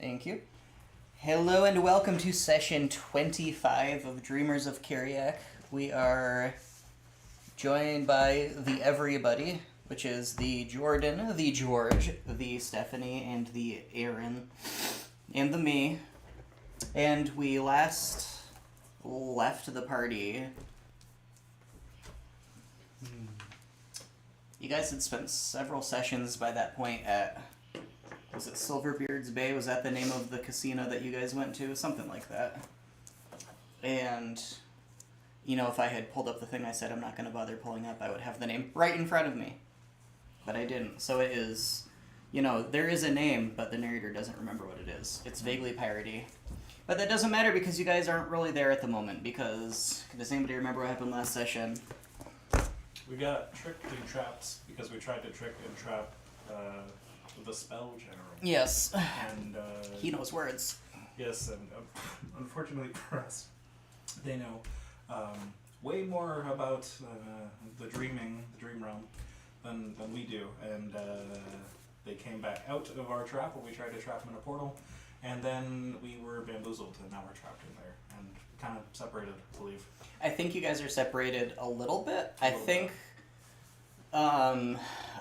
Thank you. Hello and welcome to session 25 of Dreamers of Kiriak. We are joined by the everybody, which is the Jordan, the George, the Stephanie, and the Aaron, and the me. And we last left the party. You guys had spent several sessions by that point at... Was it Silverbeard's Bay? Was that the name of the casino that you guys went to? Something like that. And, you know, if I had pulled up the thing I said I'm not going to bother pulling up, I would have the name right in front of me. But I didn't. So it is, you know, there is a name, but the narrator doesn't remember what it is. It's vaguely piratey. But that doesn't matter because you guys aren't really there at the moment, because... Does anybody remember what happened last session? We got tricked and trapped because we tried to trick and trap the spell general. Yes. And He knows words. yes, and unfortunately for us, they know way more about the dream realm than we do. And they came back out of our trap when we tried to trap them in a portal, and then we were bamboozled, and now we're trapped in there and kind of separated, I believe. I think you guys are separated a little bit. I Little think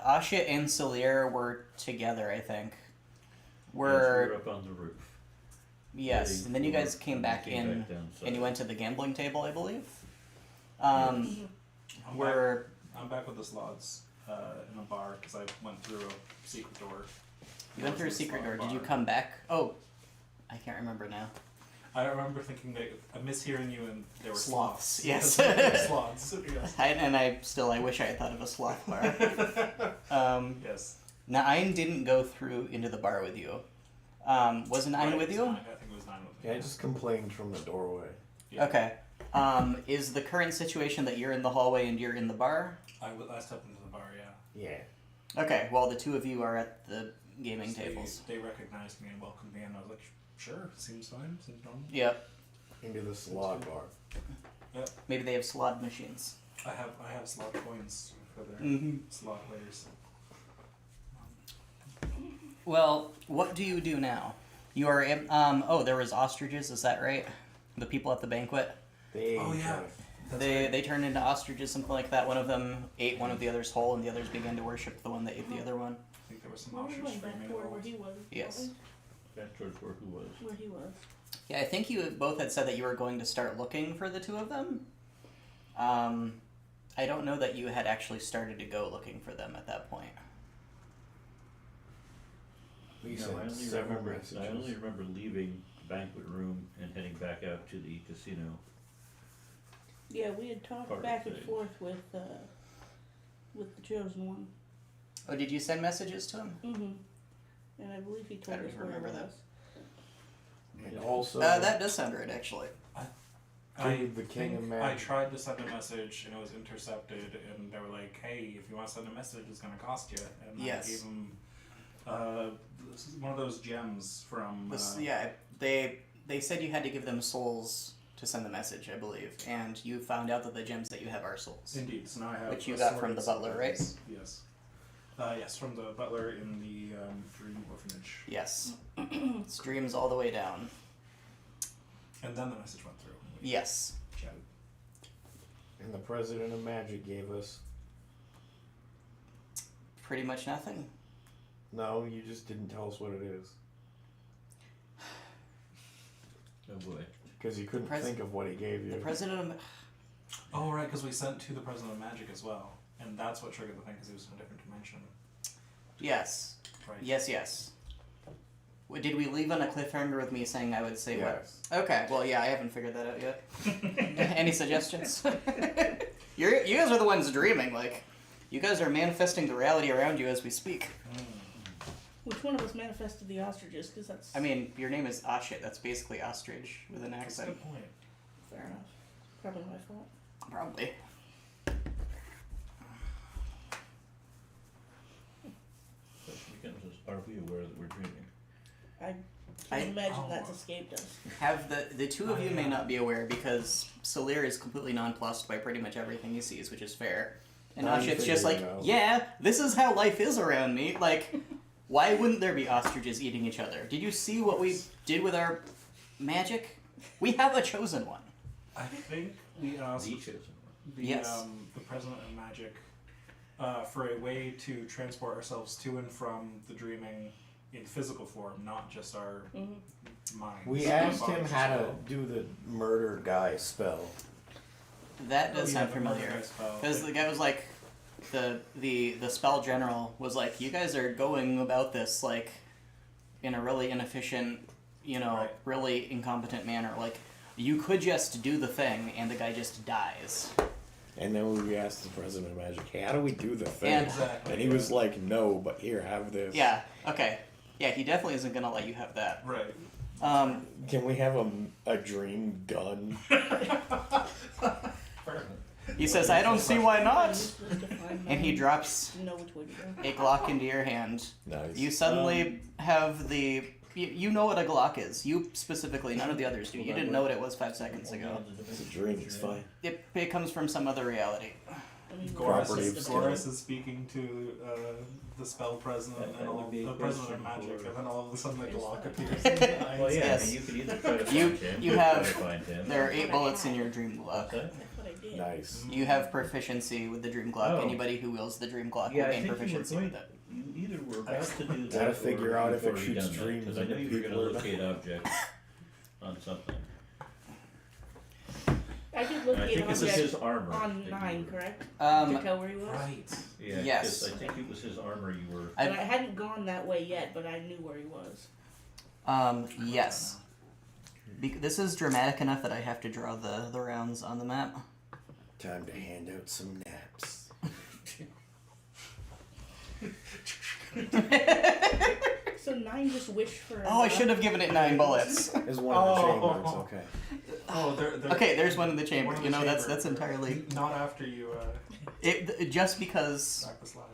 Asha and Salir were together, I think. We were up on the roof. Yes, Waiting and then you for- guys came back in, down, so- and you went to the gambling table, I believe. I'm Back, back with the slots in a bar because I went through a secret door. you went through a secret door. Did you come back? Oh, I can't remember now. I remember thinking that I'm mishearing you, and there were Sloths, sloths. yes. Sloths. Yes. I wish I had thought of a sloth bar. Yes. Nine didn't go through into the bar with you. Was Nine with you? I think it was 9 with me. Yeah, I just complained from the doorway. Yeah. Okay. Is the current situation that you're in the hallway and you're in the bar? I stepped into the bar, yeah. Yeah. Okay, well, the two of you are at the gaming So tables. They recognized me and welcomed me, and I was like, sure, seems fine, seems normal. Yep. Into the slot bar. Yep. Maybe they have slot machines. I have slot coins for their Mm-hmm. slot players. Well, what do you do now? You are in, oh, there was ostriches, is that right? The people at the banquet? They Oh, yeah. tried. That's They right. they turned into ostriches, something like that. One of them ate one of the others whole, and the others began to worship the one that ate the other one. I think there was some Well, we ostrich went back screaming to at where all. he was. Yes. Back towards where who was. Where he was. Yeah, I think you both had said that you were going to start looking for the two of them. I don't know that you had actually started to go looking for them at that point. We No, sent several messages. I only remember leaving the banquet room and heading back out to the casino. Yeah, we had talked Part back of and the- forth with the chosen one. Oh, did you send messages to him? Mm-hmm. And I believe he told I us don't where it remember that. was. And also, That does sound right, actually. the king of I magic. tried to send a message and it was intercepted, and they were like, "Hey, if you want to send a message, it's gonna cost you." And Yes. I gave them this is one of those gems from. They said you had to give them souls to send the message, I believe, and you found out that the gems that you have are souls. Indeed. So now I have. Which you a got sword from the that butler, right? says- Yes. Yes, from the butler in the dream orphanage. Yes. Streams all the way down. And then the message went through. Yes. Chatted. And the president of magic gave us. Pretty much nothing. No, you just didn't tell us what it is. Oh boy. Because you couldn't Pres- think of what he gave you. The president of... Oh, right, because we sent to the president of magic as well, and that's what triggered the thing because he was in a different dimension. Yes. Right. Yes. Did we leave on a cliffhanger with me saying I would say Yes. what? Okay, well, yeah, I haven't figured that out yet. Any suggestions? You guys are the ones dreaming, like, you guys are manifesting the reality around you as we speak. Which one of us manifested the ostriches? Because that's I mean, your name is Ashit, that's basically ostrich with an That's a accent. good point. fair enough. Probably my fault. Probably. Question becomes is, are we aware that we're dreaming? I I- can't imagine Oh. that's escaped us. Have the two of you may not be aware because Salir is completely nonplussed by pretty much everything he sees, which is fair. And Now you Ashit's just figure like, it out. yeah, this is how life is around me. Like, Why wouldn't there be ostriches eating each other? Did you see what we did with our magic? We have a chosen one. I think we asked The chosen one. Yes. the president of magic for a way to transport ourselves to and from the dreaming in physical form, not just our minds. We asked him how to do the murder guy spell. That does sound the murder familiar. guy spell. Because the guy was like, the spell general was like, you guys are going about this like in a really inefficient, Right. really incompetent manner. Like, you could just do the thing and the guy just dies. And then we asked the president of magic, hey, how do we do the thing? And- Exactly. And he was like, no, but here, have this. Yeah, okay. Yeah, he definitely isn't gonna let you have that. Right. Can we have a dream gun? He says, I don't see why not. Useless to find And he mine. drops You know which way to go. a Glock into your hand. Nice. You suddenly have the... You know what a Glock is. You specifically, none of the others do. You didn't know what it was 5 seconds ago. It's a dream, it's fine. It comes from some other reality. I mean, Property of Goris is speaking to the spell president That and all would be a the president of question magic, for- and then all of a sudden the Yes. Glock appears. In the eyes. Well, yeah, Yes. I mean, you could either try to You- find him, you or have- try to find him. There are 8 bullets in your dream Glock. What's that? That's what I did. Nice. You have proficiency with the dream Glock. Oh. Anybody who wields the dream Glock Yeah, will I gain think you were proficiency going. with it. You either were about to do that. Gotta figure or out you've if it already shoots done that, dreams 'cause I and know the you were going to people are locate objects on something. I did And look I at think it was object his armor. on that you 9, were- correct? Um, To tell where he was? Right. Yeah, Yes. 'cause I think it was his armor you were. But I hadn't gone that way yet, but I knew where he was. Yes. This is dramatic enough that I have to draw the rounds on the map. Time to hand out some naps. So 9 just wished for. Oh, I should have given it 9 bullets. There's one in the Oh. chamber, it's okay. Oh, they're Okay, there's one in the chamber. one in You the know, that's chamber. entirely... Not after you Just because... knock the slide.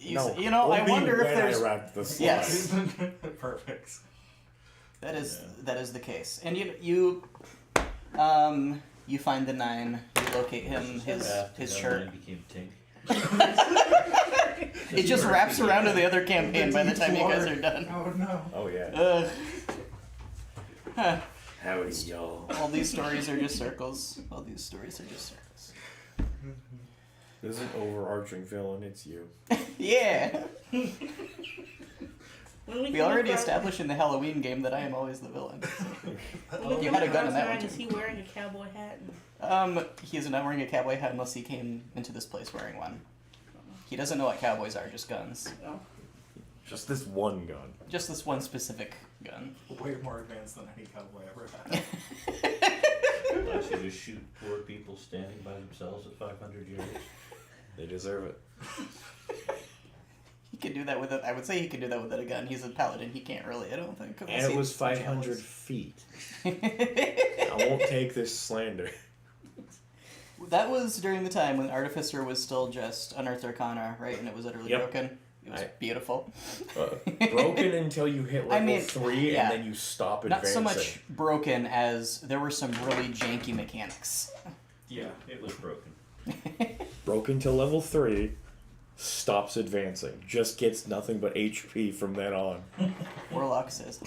I only wonder if when there's... I wrapped the slide. Yes. Perfect. That is Yeah. that is the case. And you find the 9, you locate him, his After that, shirt. I became Tink. It just wraps around to the other campaign by the time you guys are done. Oh no. Oh, yeah. Ugh. Huh. Howdy, y'all. All these stories are just circles. All these stories are just circles. There's an overarching villain, it's you. Yeah! When We come already across- established in the Halloween game that I am always the villain. When we You come had a gun in across that 9, one, is too. he wearing a cowboy hat? And... He is not wearing a cowboy hat unless he came into this place wearing one. He doesn't know what cowboys are, just guns. Oh. Just this one gun. Just this one specific gun. Way more advanced than any cowboy ever had. Unless you just shoot poor people standing by themselves at 500 yards. They deserve it. He could do that with it. I would say he could do that with a gun. He's a paladin. He can't really, I don't think. And it was 500 feet. I won't take this slander. That was during the time when Artificer was still just Unearthed Arcana, right? And it was utterly Yep. broken. It was beautiful. Broken until you hit level 3 yeah. and then you stop Not advancing. so much broken as there were some really janky mechanics. Yeah, it was broken. Broken to level 3, stops advancing. Just gets nothing but HP from then on. Warlock says.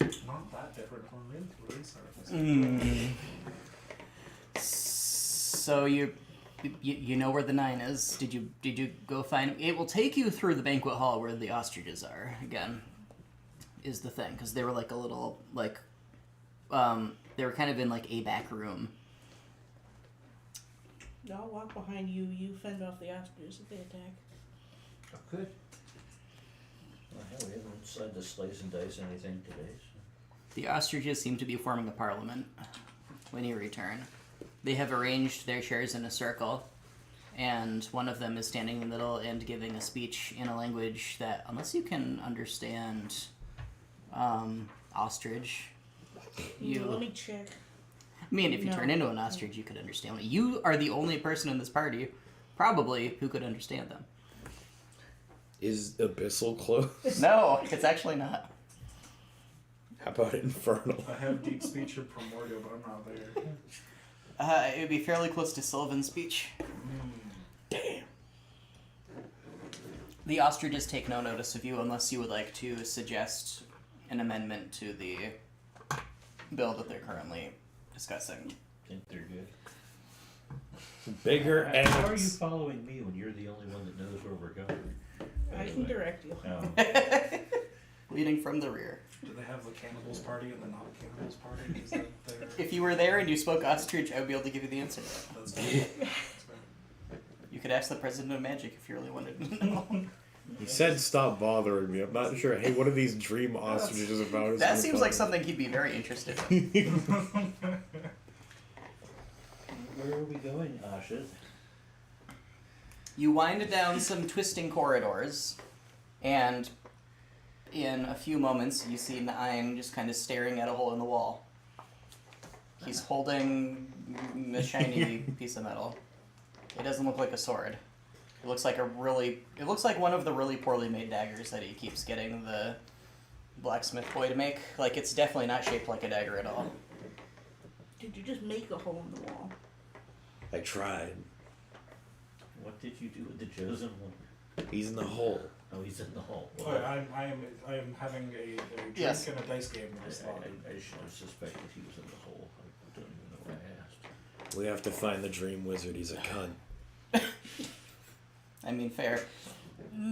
Not that different from Rinse. So you know where the 9 is. Did you go find it? Will take you through the banquet hall where the ostriches are again. Is the thing, because they were like a little like they were kind of in like a back room. I'll walk behind you. You fend off the ostriches if they attack. Oh, good. Well, hell, we haven't decided to slice and dice anything today. So. The ostriches seem to be forming a parliament when you return. They have arranged their chairs in a circle, and one of them is standing in the middle and giving a speech in a language that, unless you can understand ostrich, Let me check. I mean, if you No. turn into an ostrich, you could understand it. You are the only person in this party, probably, who could understand them. Is Abyssal close? No, it's actually not. How about Infernal? I have deep speech and primordial, but I'm not there. It would be fairly close to Sylvan speech. Damn. The ostriches take no notice of you unless you would like to suggest an amendment to the bill that they're currently discussing. Think they're good. Bigger How are you eggs. following me when you're the only one that knows where we're going? I can direct you. Oh. Leading from the rear. Do they have the cannibals party and the not cannibals party? Is that their... If you were there and you spoke ostrich, I would be able to give you the answer. That's fair. That's fair. You could ask the president of magic if you really wanted to know. He said stop bothering me. I'm not sure. Hey, what are these dream ostriches about? That seems like something he'd be very interested in. Where are we going, Asha? You wind down some twisting corridors, and in a few moments, you see Nine just kind of staring at a hole in the wall. He's holding a shiny piece of metal. It doesn't look like a sword. It looks like one of the really poorly made daggers that he keeps getting the blacksmith boy to make. Like, it's definitely not shaped like a dagger at all. Did you just make a hole in the wall? I tried. What did you do with the chosen one? He's in the hole. Oh, he's in the hole. Oh, I am having a drink Yes. and a dice game with this lot. I should have suspected he was in the hole. I don't even know why I asked. We have to find the dream wizard. He's a cunt. I mean, fair.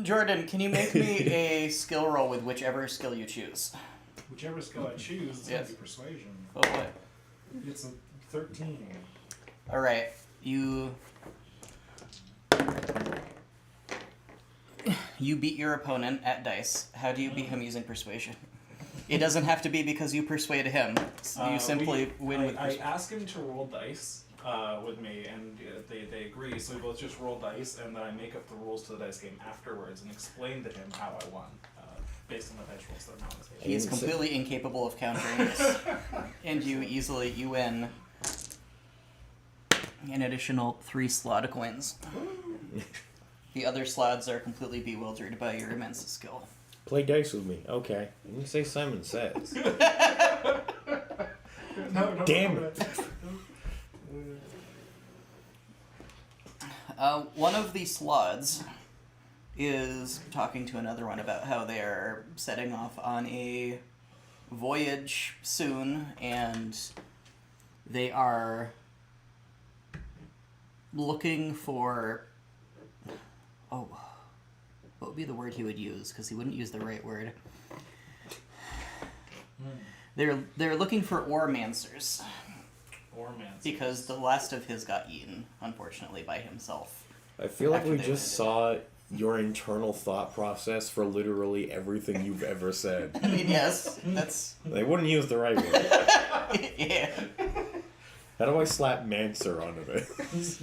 Jordan, can you make me a skill roll with whichever skill you choose? Whichever skill I choose, it's Yes. going to be persuasion. Oh boy. It's a 13. Alright, you beat your opponent at dice. How do you beat him using persuasion? It doesn't have to be because you persuade him. You simply win with I persuasion. ask him to roll dice with me, and they agree, so we both just roll dice, and then I make up the rules to the dice game afterwards and explain to him how I won, based on the dice rolls that are on the table. He is completely incapable of countering this. And you win an additional 3 slot coins. The other slots are completely bewildered by your immense skill. Play dice with me. Okay. You can say Simon Says. No, Damn it. One of the slots is talking to another one about how they're setting off on a voyage soon, and they are looking for... Oh, what would be the word he would use? Because he wouldn't use the right word. They're looking for oremancers. Oremancers. Because the last of his got eaten, unfortunately, by himself. I feel like After we they just landed. saw your internal thought process for literally everything you've ever said. I mean, yes, that's... They wouldn't use the right word. yeah. How do I slap Mancer onto this?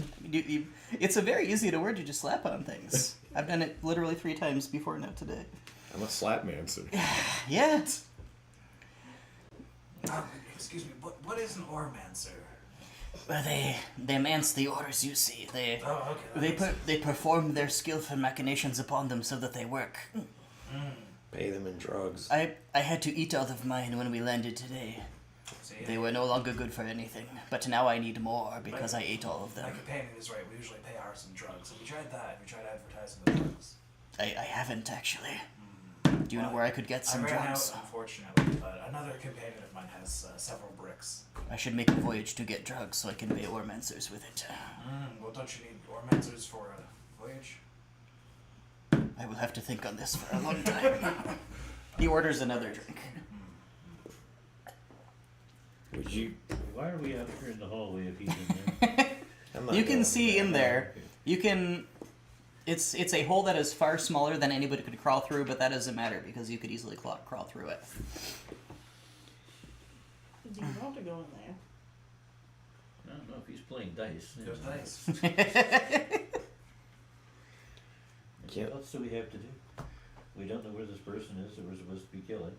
It's a very easy word to just slap on things. I've done it literally 3 times before now today. I'm a slap Mancer. Yeah. Excuse me, what is an Ormancer? Well, they mance the orders you see. They Oh, okay. they perform their skillful machinations upon them so that they work. Pay them in drugs. I had to eat all of mine when we landed today. See, They were no longer good for anything, but now I need more because I ate all of my them. companion is right. We usually pay ours in drugs. Have you tried that? Have you tried advertising the drugs? I haven't actually. Do you know where I could get some I ran drugs? out, unfortunately, but another companion of mine has several bricks. I should make a voyage to get drugs so I can pay oremancers with it. Well, don't you need Ormancers for a voyage? I will have to think on this for a long time. He orders another drink. Would you? Why are we out here in the hallway if he's in there? I'm not You can going see there. in there. You can. It's a hole that is far smaller than anybody could crawl through, but that doesn't matter because you could easily crawl through it. Do you want to go in there? I don't know if he's playing dice. There's dice. What else do we have to do? We don't know where this person is that we're supposed to be killing.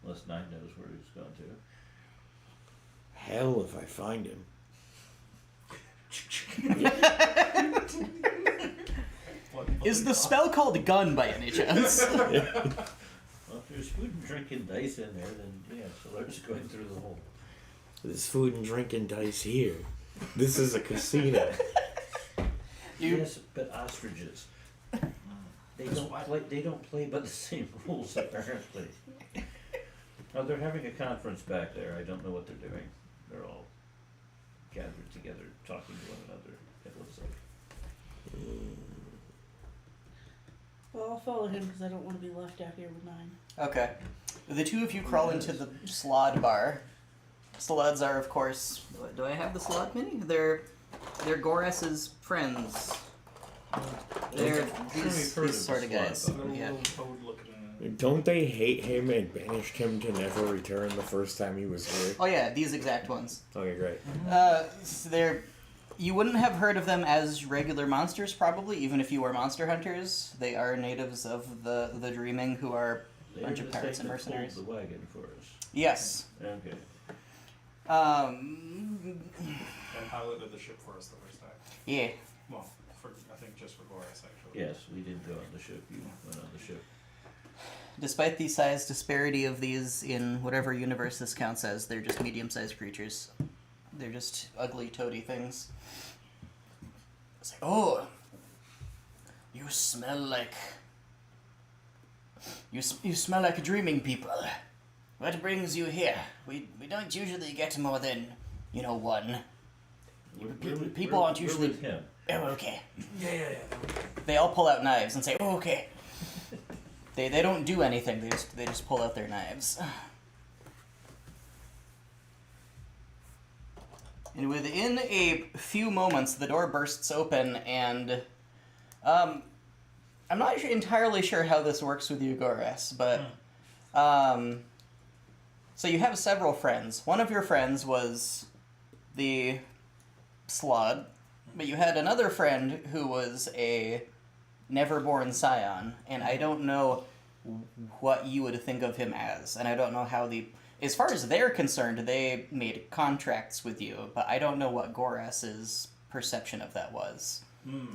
Unless Nine knows where he's gone to. Hell if I find him. Is the spell called gun by any chance? Well, if there's food and drink and dice in there, then yeah, so they're just going through the hole. There's food and drink and dice here. This is a casino. You- Yes, but ostriches. They don't play by the same rules apparently. No, they're having a conference back there. I don't know what they're doing. They're all gathered together, talking to one another. It looks like. Well, I'll follow him because I don't want to be left out here with 9. Okay. The two of you crawl into the Slod bar. Slods are, of course. Do I have the Slod mini? They're Goras's friends. They're these sort of guys. Yeah. Little toad-looking. Don't they hate him and banished him to never return the first time he was here? Oh yeah, these exact ones. Okay, great. They're. You wouldn't have heard of them as regular monsters, probably, even if you were monster hunters. They are natives of the Dreaming, who are a bunch of pirates and mercenaries. The wagon for us. Yes. Okay. And piloted the ship for us the first time. Yeah. Well, I think just for Boris, actually. Yes, we did go on the ship. You went on the ship. Despite the size disparity of these in whatever universe this counts as, they're just medium-sized creatures. They're just ugly, toady things. It's like, oh, you smell like... You smell like dreaming people. What brings you here? We don't usually get more than, one. People aren't We're usually... with him. Oh, okay. Yeah. They all pull out knives and say, oh, okay. They don't do anything, they just pull out their knives. And within a few moments, the door bursts open, and I'm not entirely sure how this works with you, Goras, but so you have several friends. One of your friends was the Slod, but you had another friend who was a never-born scion, and I don't know what you would think of him as, and I don't know how as far as they're concerned, they made contracts with you, but I don't know what Goras's perception of that was.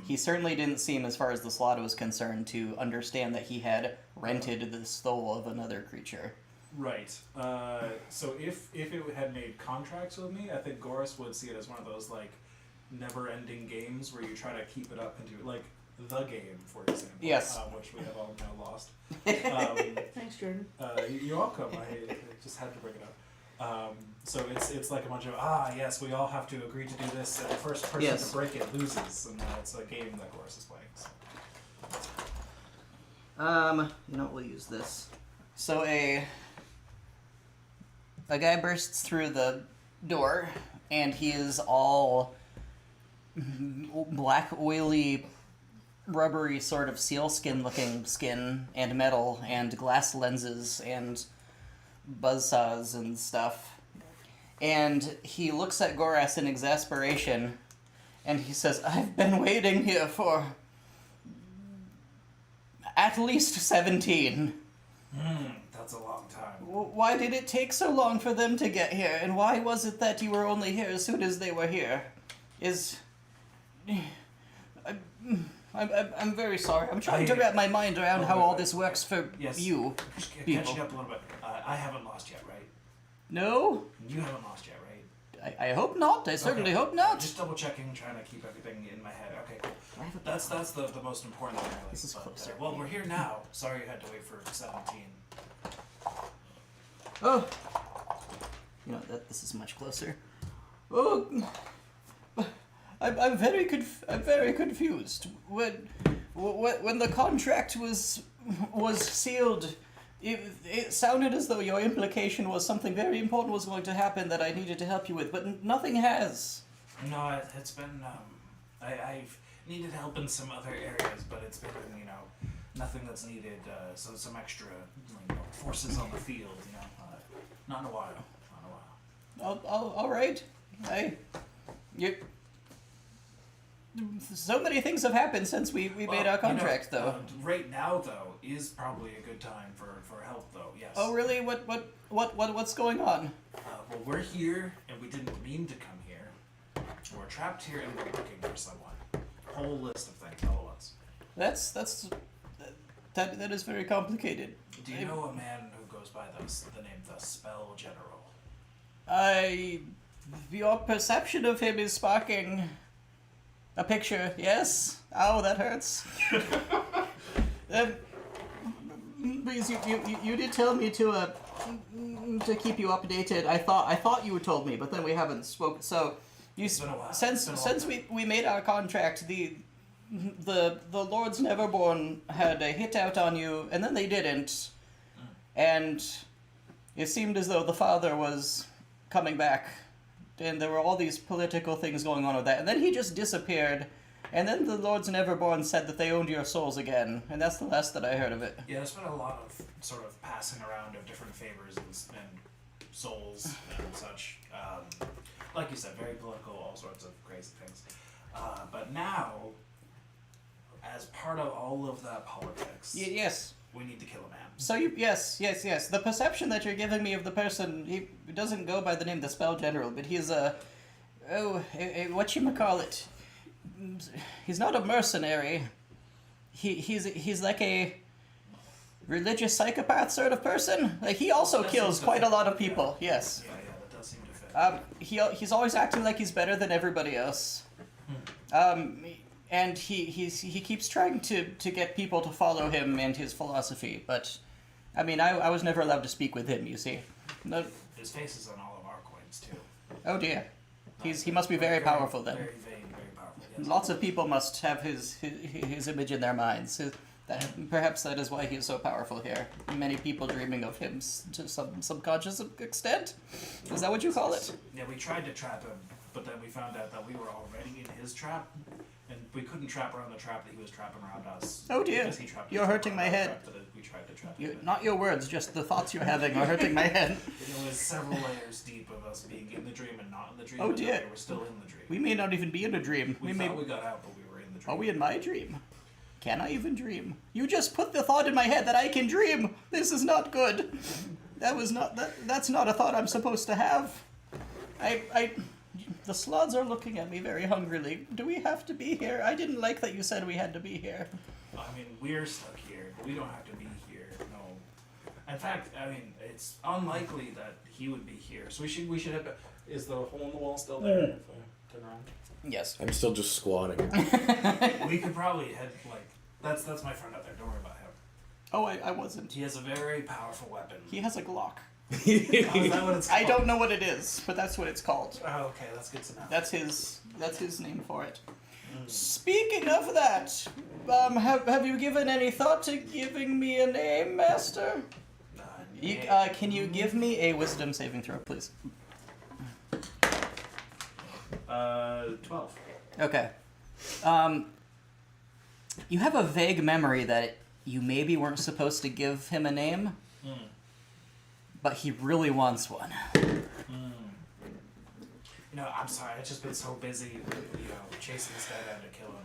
He certainly didn't seem, as far as the Slot was concerned, to understand that he had rented the soul of another creature. Right. So if it had made contracts with me, I think Goras would see it as one of those, like, never-ending games where you try to keep it up into, like, the game, for example. Yes. Which we have all now lost. Thanks, Jordan. You're welcome. I just had to bring it up. So it's like a bunch of, yes, we all have to agree to do this, and the first person to break it loses, and it's a game that Goras is playing. So. We'll use this. So a guy bursts through the door, and he is all black, oily, rubbery sort of sealskin looking skin and metal and glass lenses and buzzsaws and stuff. And he looks at Goras in exasperation and he says, I've been waiting here for at least 17. That's a long time. Why did it take so long for them to get here? And why was it that you were only here as soon as they were here? I'm very sorry. I'm trying to wrap my mind around how all this works for you. People. Catching up a little bit. I haven't lost yet, right? No? You haven't lost yet, right? I hope not. I certainly hope not. Just double checking, trying to keep everything in my head. Okay, cool. That's the most important thing. This is closer. Well, we're here now. Sorry you had to wait for 17. Oh. This is much closer. Oh. I'm very confused. When the contract was sealed, it sounded as though your implication was something very important was going to happen that I needed to help you with, but nothing has. No, it's been I've needed help in some other areas, but it's been nothing that's needed. Some extra forces on the field. Not in a while. All right. So many things have happened since we made our contract, though. Right now, though, is probably a good time for help, though. Yes. Oh, really? What's going on? Well, we're here, and we didn't mean to come here. We're trapped here, and we're looking for someone. Whole list of things all at once. That is very complicated. Do you know a man who goes by the name the Spell General? Your perception of him is sparking a picture. Yes. Ow, that hurts. Please, you did tell me to keep you updated. I thought you told me, but then we haven't spoken. So, It's been a while. since we made our contract, the Lords Neverborn had a hit out on you, and then they didn't, and it seemed as though the father was coming back, and there were all these political things going on with that, and then he just disappeared. And then the Lords Neverborn said that they owned your souls again, and that's the last that I heard of it. Yeah, there's been a lot of sort of passing around of different favors and souls and such. Like you said, very political, all sorts of crazy things. But now, as part of all of that politics, Yes. we need to kill a man. So yes. The perception that you're giving me of the person, he doesn't go by the name the Spell General, but he's whatchamacallit. He's not a mercenary. He's like a religious psychopath sort of person. Like he also That kills seems to quite a fit. lot of people. Yes. Yeah, that does seem to fit. He's always acting like he's better than everybody else. And he keeps trying to get people to follow him and his philosophy. But I mean, I was never allowed to speak with him. You see. No. His face is on all of our coins too. Oh dear. He must be very powerful then. Very vain, very powerful. Yes. Lots of people must have his image in their minds. Perhaps that is why he is so powerful here. Many people dreaming of him to some subconscious extent. Is that what you call it? Yeah, we tried to trap him, but then we found out that we were already in his trap, and we couldn't trap around the trap that he was trapping around us. Oh dear. Because he trapped You're us hurting around my our head. trap that we tried to trap him in. Not your words, just the thoughts you're having are hurting my head. It was several layers deep of us being in the dream and not in the dream. Oh and then dear. we were still in the dream. We may not even be in a dream. We may. thought we got out, but we were in the dream. Are we in my dream? Can I even dream? You just put the thought in my head that I can dream. This is not good. That's not a thought I'm supposed to have. The sloths are looking at me very hungrily. Do we have to be here? I didn't like that you said we had to be here. I mean, we're stuck here, but we don't have to be here. No. In fact, I mean, it's unlikely that he would be here. So we should have. Is the hole in the wall still there? If I turn around. Yes. I'm still just squatting. We could probably head that's my friend up there. Don't worry about him. Oh, I wasn't. He has a very powerful weapon. He has a Glock. Oh, is that what it's called? I don't know what it is, but that's what it's called. Oh, okay, that's good to know. That's his name for it. Speaking of that, have you given any thought to giving me a name, Master? Can you give me a wisdom saving throw, please? 12. Okay. You have a vague memory that you maybe weren't supposed to give him a name, but he really wants one. I'm sorry. I've just been so busy, chasing this guy down to kill him.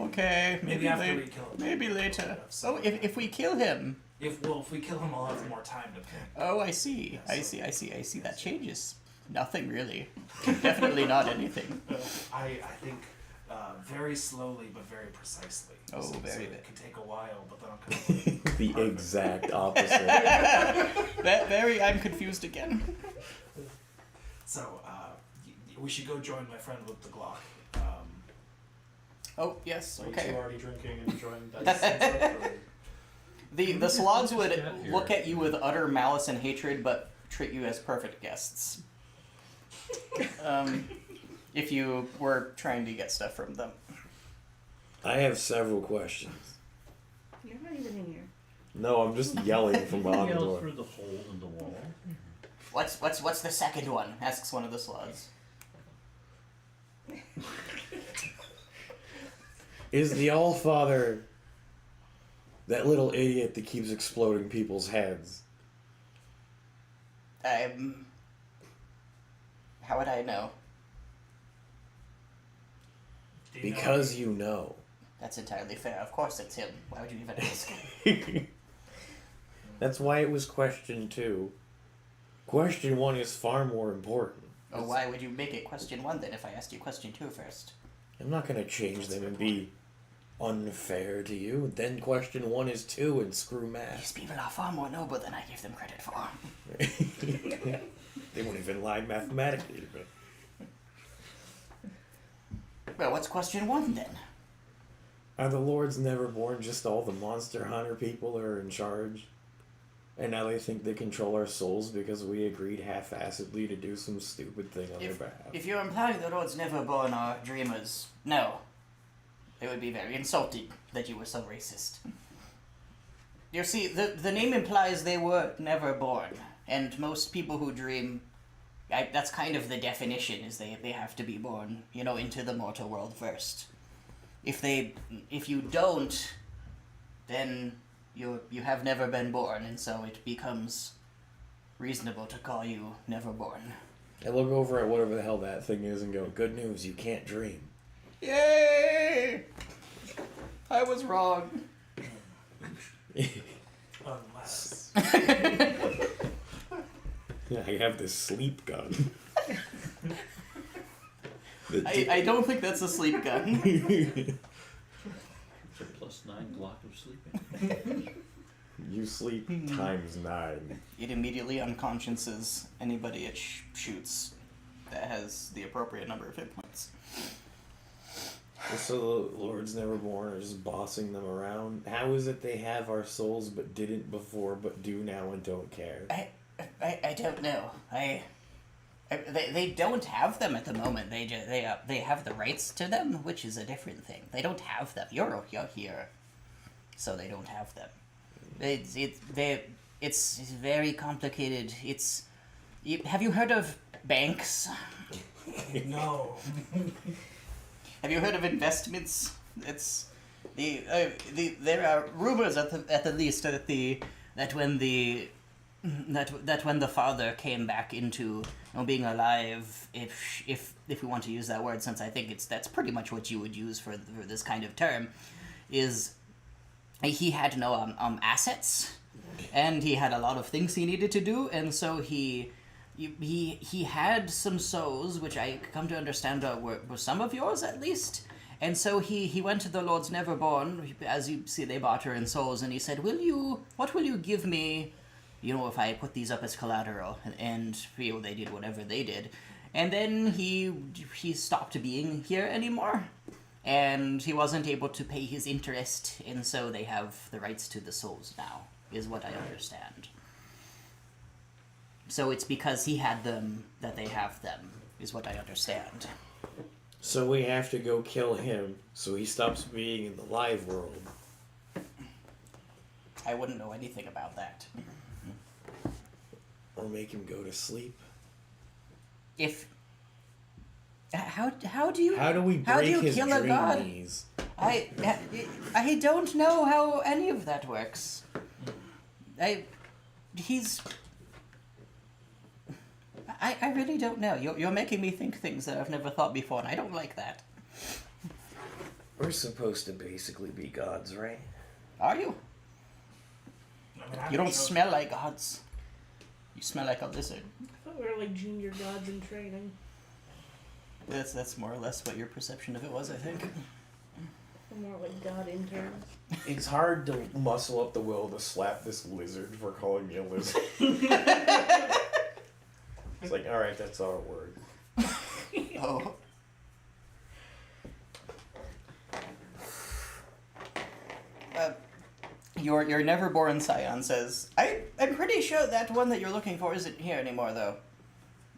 Okay, Maybe after we kill him. maybe later. So Oh, if we kill him. if we kill him, I'll have more time to think. Oh, I see. I see. That changes nothing really. Definitely not anything. I think very slowly but very precisely. Oh, So very it good. can take a while, but then I'll come up with The part of it. exact opposite. I'm confused again. So we should go join my friend with the Glock. Oh, yes, Are you okay. two already drinking and enjoying dice and stuff? Or? The sloths would Just got here. look at you with utter malice and hatred, but treat you as perfect guests. If you were trying to get stuff from them. I have several questions. You're not even in here. No, I'm just yelling from behind the Yell door. through the hole in the wall. What's the second one? Asks one of the sloths. Is the Allfather that little idiot that keeps exploding people's heads? How would I know? Do you know- Because you know. That's entirely fair. Of course it's him. Why would you even ask? That's why it was question 2. Question 1 is far more important. Oh, why would you make it question 1 then if I asked you question 2 first? I'm not going to change them and be unfair to you. Then question 1 is 2 and screw These math. people are far more noble than I give them credit for. They won't even lie mathematically. But Well, what's question 1 then? Are the Lords Neverborn just all the monster hunter people are in charge? And now they think they control our souls because we agreed half-assedly to do some stupid thing on their behalf. If you're implying the Lords Neverborn are dreamers, no. It would be very insulting that you were so racist. You see, the name implies they were never born, and most people who dream, that's kind of the definition, is they have to be born, into the mortal world first. If you don't, then you have never been born, and so it becomes reasonable to call you Neverborn. I look over at whatever the hell that thing is and go, good news, you can't dream. Yay! I was wrong. Unless. Yeah, I have this sleep gun. I don't think that's a sleep gun. It's a +9 block of sleeping. You sleep times 9. It immediately unconsciouses anybody it shoots that has the appropriate number of hit points. So the Lords Neverborn are just bossing them around. How is it they have our souls but didn't before but do now and don't care? I don't know. They don't have them at the moment. They have the rights to them, which is a different thing. They don't have them. You're here, so they don't have them. It's very complicated. Have you heard of banks? No. Have you heard of investments? It's there are rumors at the least that when the father came back into being alive, if we want to use that word, since I think that's pretty much what you would use for this kind of term, is he had no assets, and he had a lot of things he needed to do, and so he had some souls, which I come to understand were some of yours at least. And so he went to the Lords Neverborn, as you see they barter in souls, and he said, what will you give me, if I put these up as collateral? And they did whatever they did. And then he stopped being here anymore, and he wasn't able to pay his interest, and so they have the rights to the souls now, is what I understand. So it's because he had them that they have them, is what I understand. So we have to go kill him so he stops being in the live world. I wouldn't know anything about that. Or make him go to sleep. How do you his kill a dream god? knees? I don't know how any of that works. I really don't know. You're making me think things that I've never thought before, and I don't like that. We're supposed to basically be gods, right? Are you? I mean, You don't smell like gods. You smell like a lizard. I thought we were like junior gods in training. That's more or less what your perception of it was, I think. We're more like god interns. It's hard to muscle up the will to slap this lizard for calling me a lizard. It's like, alright, that's our word. Oh. Your Neverborn Scion says, I'm pretty sure that one that you're looking for isn't here anymore, though.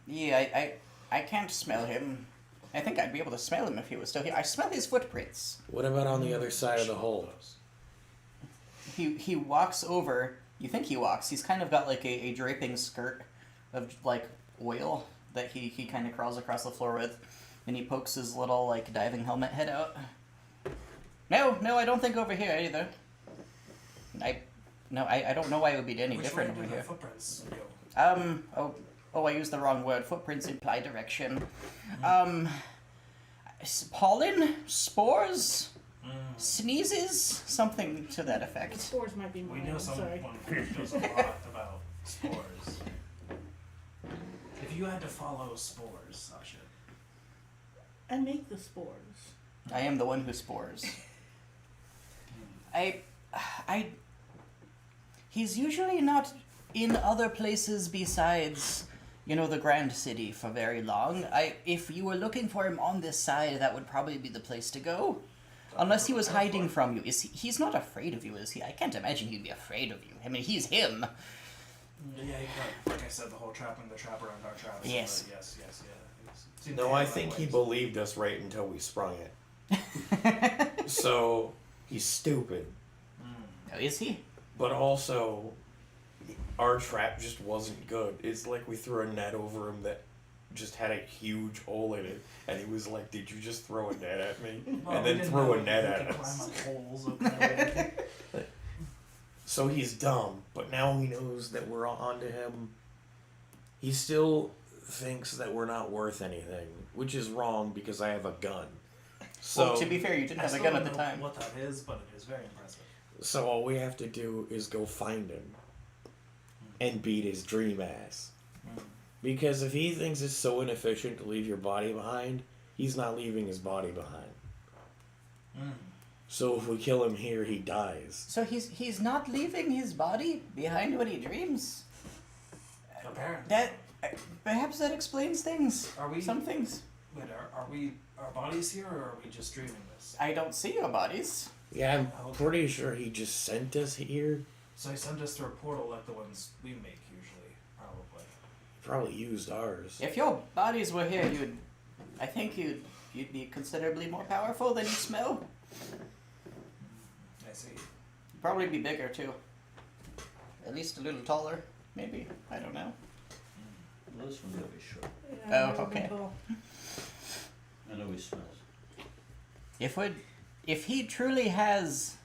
Yeah, I can't smell him. I think I'd be able to smell him if he was still here. I smell his footprints. What about on the other side of the hole? He walks over. You think he walks. He's kind of got like a draping skirt of like oil that he kind of crawls across the floor with, and he pokes his little like diving helmet head out. No, I don't think over here either. I don't know why it would be any different over here. Footprints go? I used the wrong word. Footprints imply direction. Pollen? Spores? Sneezes? Something to that The effect. spores might be We mine. know Sorry. someone who knows a lot about spores. If you had to follow spores, Sasha. I make the spores. I am the one who spores. He's usually not in other places besides, the Grand City for very long. If you were looking for him on this side, that would probably be the place to go. Unless he was hiding from you. He's not afraid of you, is he? I can't imagine he'd be afraid of you. I mean, he's him. Yeah, he got, like I said, the whole trapping the trap around our traps. Yes. Yes, yeah. Seemed No, to I handle think that he ways. believed us right until we sprung it. So, he's stupid. Oh, is he? But also, our trap just wasn't good. It's like we threw a net over him that just had a huge hole in it, and he was like, "Did you just throw a net at me?" Well, and we then didn't threw know a if net we at could us. climb up holes okay. So he's dumb, but now he knows that we're onto him. He still thinks that we're not worth anything, which is wrong because I have a gun. So, Well, to be fair, you didn't I have a still gun don't at the know time. what that is, but it is very impressive. so all we have to do is go find him and beat his dream ass. Because if he thinks it's so inefficient to leave your body behind, he's not leaving his body behind. So if we kill him here, he dies. So he's not leaving his body behind when he dreams? Apparently. That... Perhaps that explains things. Are we- Some things. Wait, are we our bodies here, or are we just dreaming this? I don't see your bodies. Yeah, I'm pretty sure he just sent us here. So he sent us through a portal like the ones we make usually, probably. Probably used ours. If your bodies were here, I think you'd be considerably more powerful than you smell. I see. You'd probably be bigger too. At least a little taller, maybe. I don't know. Well, this one's gonna be short. Yeah, Oh, never been okay. tall. I know he smells. If he truly has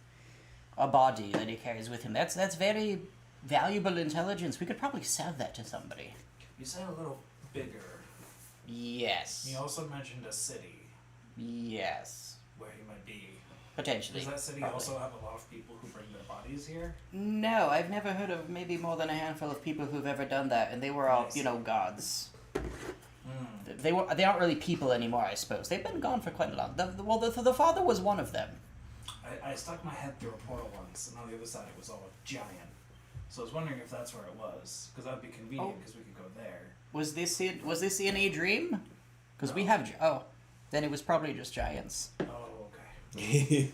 a body that he carries with him, that's very valuable intelligence. We could probably sell that to somebody. You said a little bigger. Yes. You also mentioned a city Yes. where he might be. Potentially. Does that city probably. also have a lot of people who bring their bodies here? No, I've never heard of maybe more than a handful of people who've ever done that, and they were all, gods. They aren't really people anymore, I suppose. They've been gone for quite a long. The father was one of them. I stuck my head through a portal once, and on the other side it was all a giant. So I was wondering if that's where it was, because that would be convenient, because we could go there. Was this in a dream? Because we No. have then it was probably just giants. Oh, okay.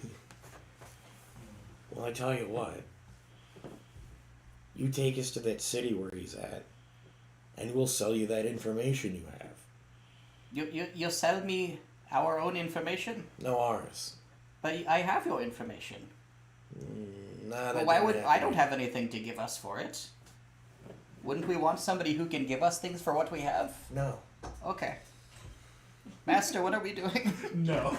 Well, I tell you what. You take us to that city where he's at, and we'll sell you that information you have. You'll sell me our own information, No, ours. but I have your information. Nah, Well, why would I don't have anything to give us for it? Wouldn't we want somebody who can give us things for what we have? No. Okay. Master, what are we doing? No.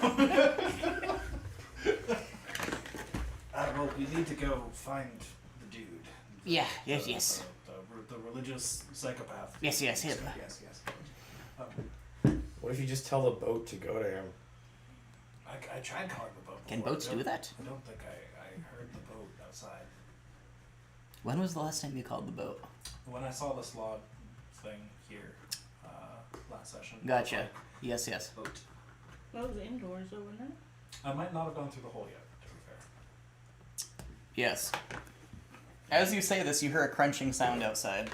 Well, we need to go find the dude. Yeah, yes. The religious psychopath. Yes, him. Yes. What if you just tell the boat to go to him? I tried calling the boat. Can before. boats do that? I don't think I heard the boat outside. When was the last time you called the boat? When I saw this log thing here last session. Gotcha. like, Yes. Boat. That was indoors, though, wasn't it? I might not have gone through the hole yet, to be fair. Yes. As you say this, you hear a crunching sound outside.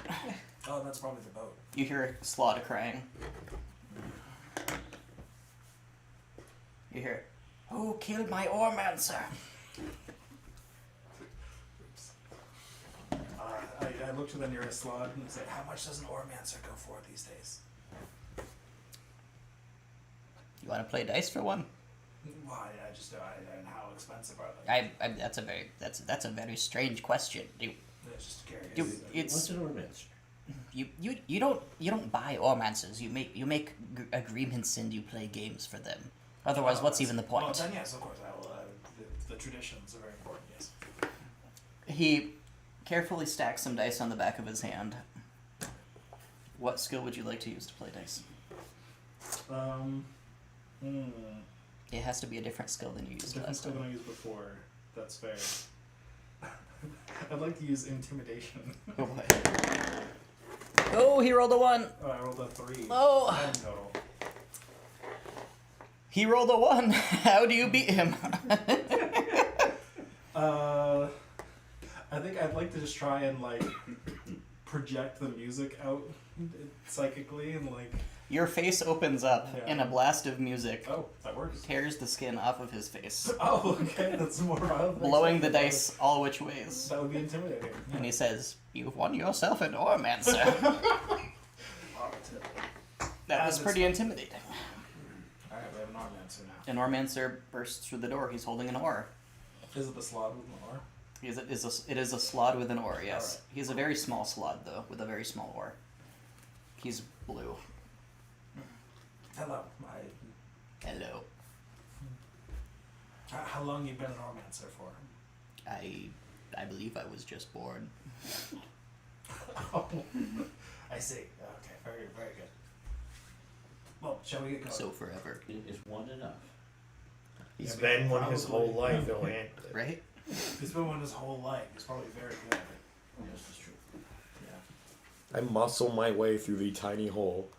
Oh, that's probably the boat. You hear Slaughter crying. You hear, "Who killed my Oremancer?" I looked to the nearest slot and said, "How much does an Oremancer go for these days?" You want to play dice for one? Why? And how expensive are they? That's a very strange question. Just curious. What's an Ormancer? You don't buy Oremancers. You make agreements and you play games for them. Otherwise, what's even the point? Well, then yes, of course I will. The traditions are very important. Yes. He carefully stacks some dice on the back of his hand. What skill would you like to use to play dice? It has to be a different skill than you used Different last skill time. than I used before. That's fair. I'd like to use intimidation. Oh boy. Oh, he rolled a 1. Oh, I rolled a 3. Oh. 10 total. He rolled a 1. How do you beat him? I think I'd like to just try and project the music out psychically and Your face opens up Yeah. in a blast of music, Oh, that works. tears the skin off of his face, Oh, okay, that's more violent. than blowing the expected. dice all which ways. That would be intimidating. And he says, "You've won yourself an Ormancer." That was pretty intimidating. Alright, we have an Ormancer now. An Ormancer bursts through the door. He's holding an oar. Is it the slot with an oar? It is a slod with an oar, yes. Alright. He's a very small slod, though, with a very small oar. He's blue. Hello. Hello. How long you been an Ormancer for? I believe I was just born. Oh, I see. Okay, very, very good. Well, shall we get going? So forever. Is one enough? He's Yeah, been one his whole probably. life. He'll handle it. Right? He's been one his whole life. He's probably very good at it. Yes, that's true. Yeah. I muscle my way through the tiny hole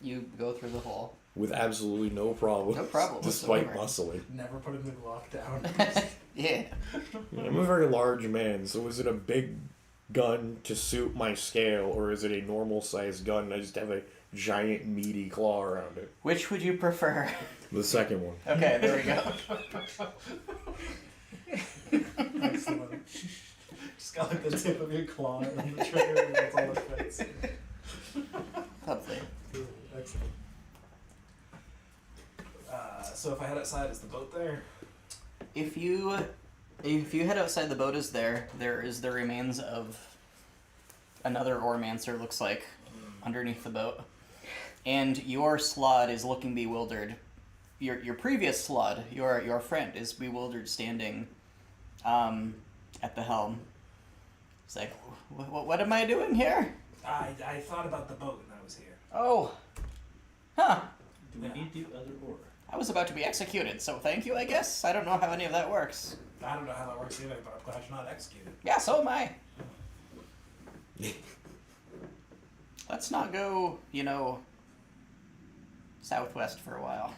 You go through the hole. with absolutely no problem. No problem Despite whatsoever. muscling. Never put him in lockdown. Yeah. I'm a very large man, so is it a big gun to suit my scale, or is it a normal sized gun and I just have a giant meaty claw around it? Which would you prefer? The second one. Okay, there we go. Excellent. Just got like the tip of your claw on the trigger and that's all it fits. Lovely. Excellent. So if I head outside, is the boat there? If you head outside, the boat is there. There is the remains of another Ormancer, looks like, underneath the boat. And your slod is looking bewildered. Your previous slod, your friend, is bewildered, standing at the helm. He's like, what am I doing here? I thought about the boat when I was here. Oh. Huh. Do we need the other oar? I was about to be executed, so thank you, I guess. I don't know how any of that works. I don't know how that works either, but I'm glad you're not executed. Yeah, so am I. Let's not go, southwest for a while.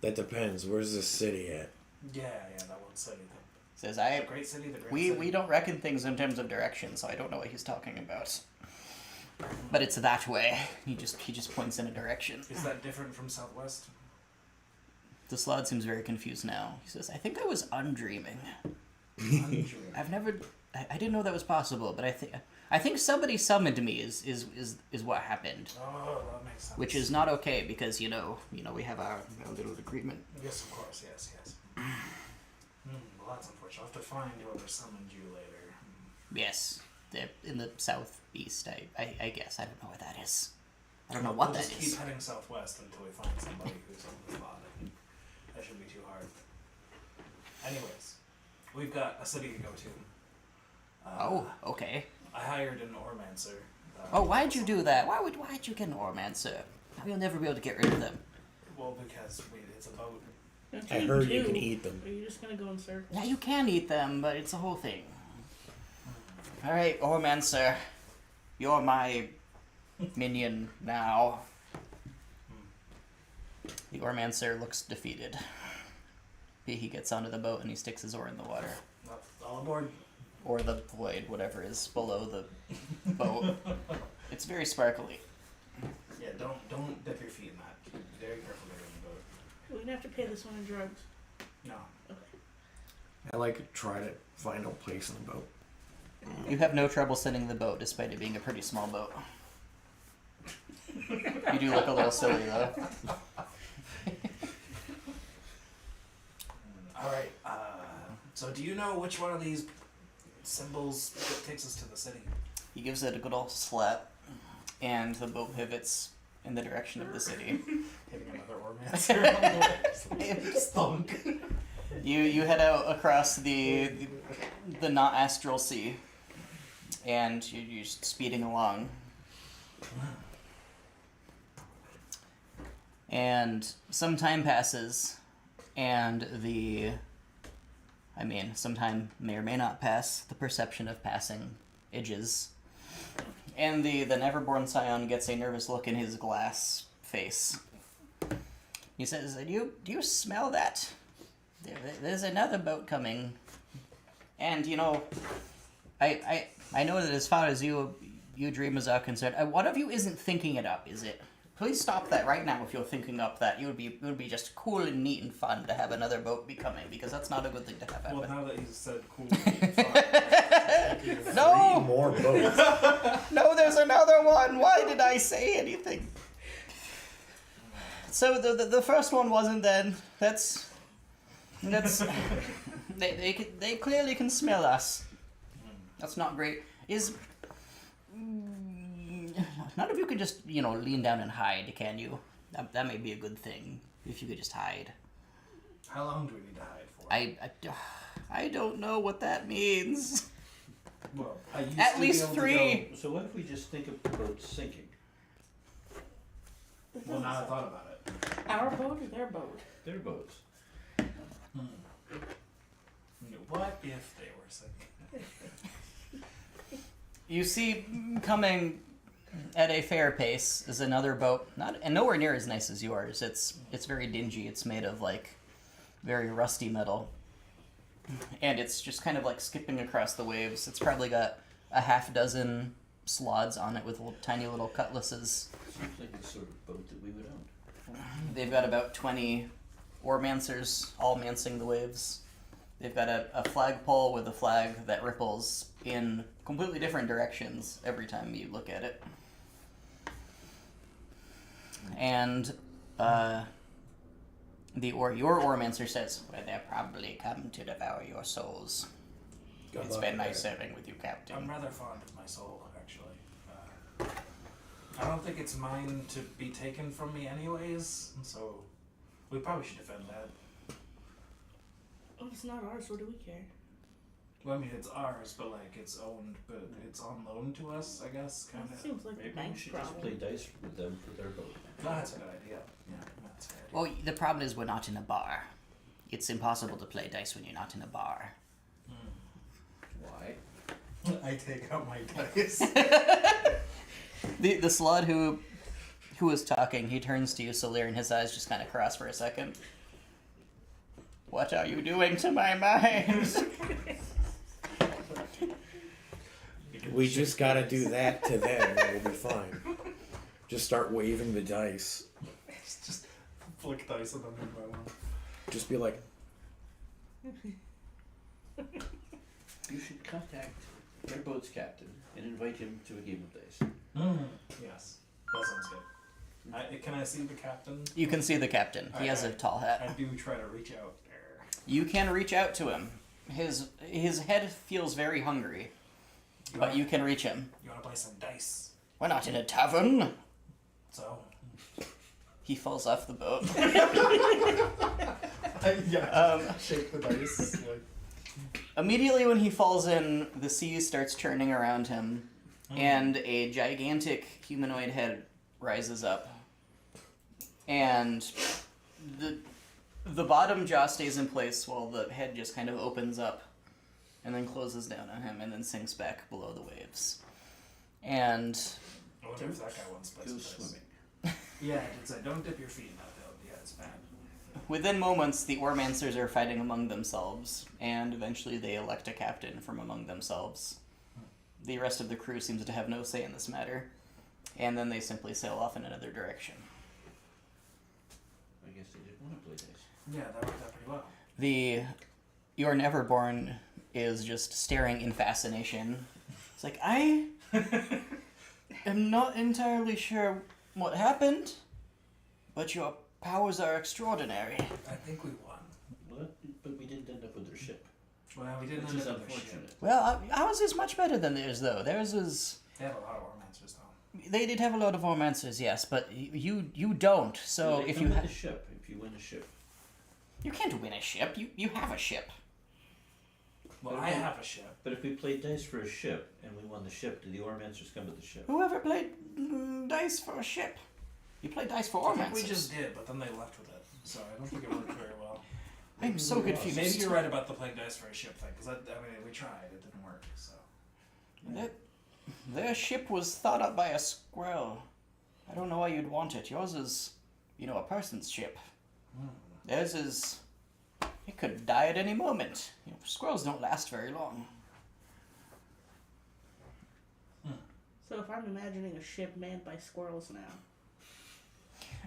That depends. Where's the city at? Yeah, that won't say anything. Says The great city, the great we city. don't reckon things in terms of direction, so I don't know what he's talking about. But it's that way. He just points in a direction. Is that different from Southwest? The slod seems very confused now. He says, "I think I was undreaming. I didn't know that was possible, but I think somebody summoned me is what happened." Oh, that makes sense. Which is not okay because we have our little agreement. Yes, of course, yes. Well, that's unfortunate. I'll have to find whoever summoned you later. Yes, they're in the southeast. I guess I don't know what that is. I don't know what We'll that just is. keep heading southwest until we find somebody who's on the spot. That shouldn't be too hard. Anyways, we've got a city to go to. Oh, okay. I hired an Ormancer. Oh, why'd you do that? Why'd you get an Ormancer? You'll never be able to get rid of them. Well, because it's a boat. Don't I eat heard you two. can eat them. Are you just gonna go in circles? Yeah, you can eat them, but it's a whole thing. All right, Ormancer, you're my minion now. The Ormancer looks defeated. He gets onto the boat and he sticks his oar in the water. All aboard. Or the void, whatever is below the boat. It's very sparkly. Yeah, don't dip your feet in that. Be very careful getting in the boat. We're gonna have to pay this one in drugs. No. I try to find a place in the boat. You have no trouble sending the boat, despite it being a pretty small boat. You do look a little silly, though. Alright, so do you know which one of these symbols takes us to the city? He gives it a good old slap, and the boat pivots in the direction of the city. Hitting another Ormancer. Stunk. You head out across the not astral sea, and you're just speeding along. And some time passes, and some time may or may not pass, the perception of passing ages. And the Neverborn Scion gets a nervous look in his glass face. He says, do you smell that? There's another boat coming. And, I know that as far as you dreamers are concerned, one of you isn't thinking it up, is it? Please stop that right now if you're thinking up that. It would be just cool and neat and fun to have another boat be coming, because that's not a good thing to have Well, happen. now that you said cool, fun. No! Three more boats. No, there's another one! Why did I say anything? So the first one wasn't then. That's they clearly can smell us. That's not great. None of you could just, lean down and hide, can you? That may be a good thing, if you could just hide. How long do we need to hide for? I don't know what that means. Well, I used At to least be able to 3. So what if we just think of the boat sinking? Go, well, now I thought about it. Our boat or their boat? Their boats. What if they were sinking? You see, coming at a fair pace is another boat, and nowhere near as nice as yours. It's very dingy. It's made of very rusty metal, and it's just kind of skipping across the waves. It's probably got a half dozen slots on it with tiny little cutlasses. Seems like the sort of boat that we would own. They've got about 20 oarmancers all mancing the waves. They've got a flagpole with a flag that ripples in completely different directions every time you look at it. And your oarmancer says, "Well, they're probably come to devour your souls. Good It's luck been with nice that. serving with you, Captain." I'm rather fond of my soul, actually. I don't think it's mine to be taken from me anyways, so we probably should defend that. Oh, it's not ours. What do we care? Well, I mean, it's ours, but it's owned, but it's on loan to us, I guess, kind It of. seems like the Maybe we bank's should just play problem. dice with them for their boat. That's a good idea. Yeah, that's a good idea. Well, the problem is we're not in a bar. It's impossible to play dice when you're not in a bar. Why? I take out my dice. The slud who was talking, he turns to you, Solir, and his eyes just kind of cross for a second. What are you doing to my mind? We just gotta do that to them and we'll be fine. Just start waving the dice. Just flick dice at them one by one. Just be like, You should contact their boat's captain and invite him to a game of dice. Yes, that sounds good. Can I see the captain? You can see the captain. He has a tall hat. I do try to reach out there. You can reach out to him. His head feels very hungry, but you can reach him. You want to play some dice? We're not in a tavern. So. He falls off the boat. Yeah. Shake the dice. Immediately when he falls in, the sea starts churning around him, and a gigantic humanoid head rises up. And the bottom jaw stays in place while the head just kind of opens up and then closes down on him and then sinks back below the waves. And I wonder if that guy wants to play Go some dice. swimming. Yeah, it said, don't dip your feet in that though. Yeah, it's bad. within moments, the Oarmancers are fighting among themselves, and eventually they elect a captain from among themselves. The rest of the crew seems to have no say in this matter, and then they simply sail off in another direction. I guess they didn't want to play dice. Yeah, that worked out pretty well. Your Neverborn is just staring in fascination. It's like, I am not entirely sure what happened, but your powers are extraordinary. I think we won. But we didn't end up with their ship, Well, we didn't which end is up with their ship. unfortunate. Well, ours is much better than theirs, though. Theirs is... They have a lot of Ormancers, though. They did have a lot of Oarmancers, yes, but you don't. So Well, they if come you with a ship, if you win a ship. you can't win a ship. You have a ship. Well, But I if we- have a ship. But if we played dice for a ship and we won the ship, did the Ormancers come with the ship? Whoever played dice for a ship? You play dice for I think we Oarmancers. just did, but then they left with it. So I don't think it worked very well. I'm so confused. Maybe you're right about the playing dice for a ship thing, because I mean, we tried, it didn't work, so. Their ship was thought up by a squirrel. I don't know why you'd want it. Yours is, a person's ship. Theirs is... It could die at any moment. Squirrels don't last very long. So if I'm imagining a ship manned by squirrels now,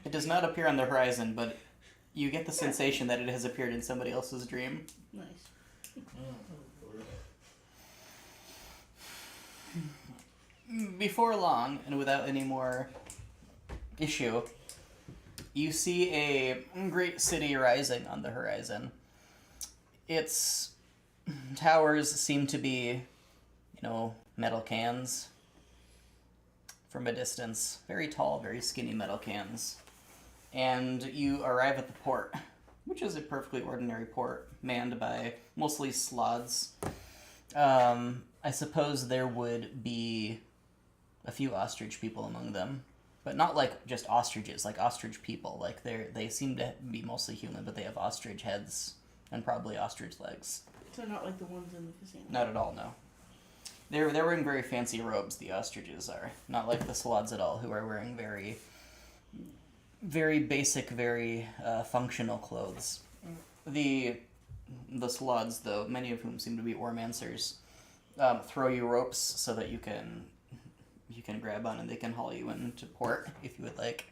It does not appear on the horizon, but you get the sensation that it has appeared in somebody else's dream. Nice. Before long, and without any more issue, you see a great city rising on the horizon. Its towers seem to be, metal cans from a distance. Very tall, very skinny metal cans. And you arrive at the port, which is a perfectly ordinary port, manned by mostly sloths. I suppose there would be a few ostrich people among them, but not like just ostriches, like ostrich people. Like they seem to be mostly human, but they have ostrich heads and probably ostrich legs. So not like the ones in the casino. Not at all, no. They're wearing very fancy robes, the ostriches are. Not like the sloths at all, who are wearing very, very basic, very functional clothes. The sloths, though, many of whom seem to be oremancers, throw you ropes so that you can grab on and they can haul you into port if you would like.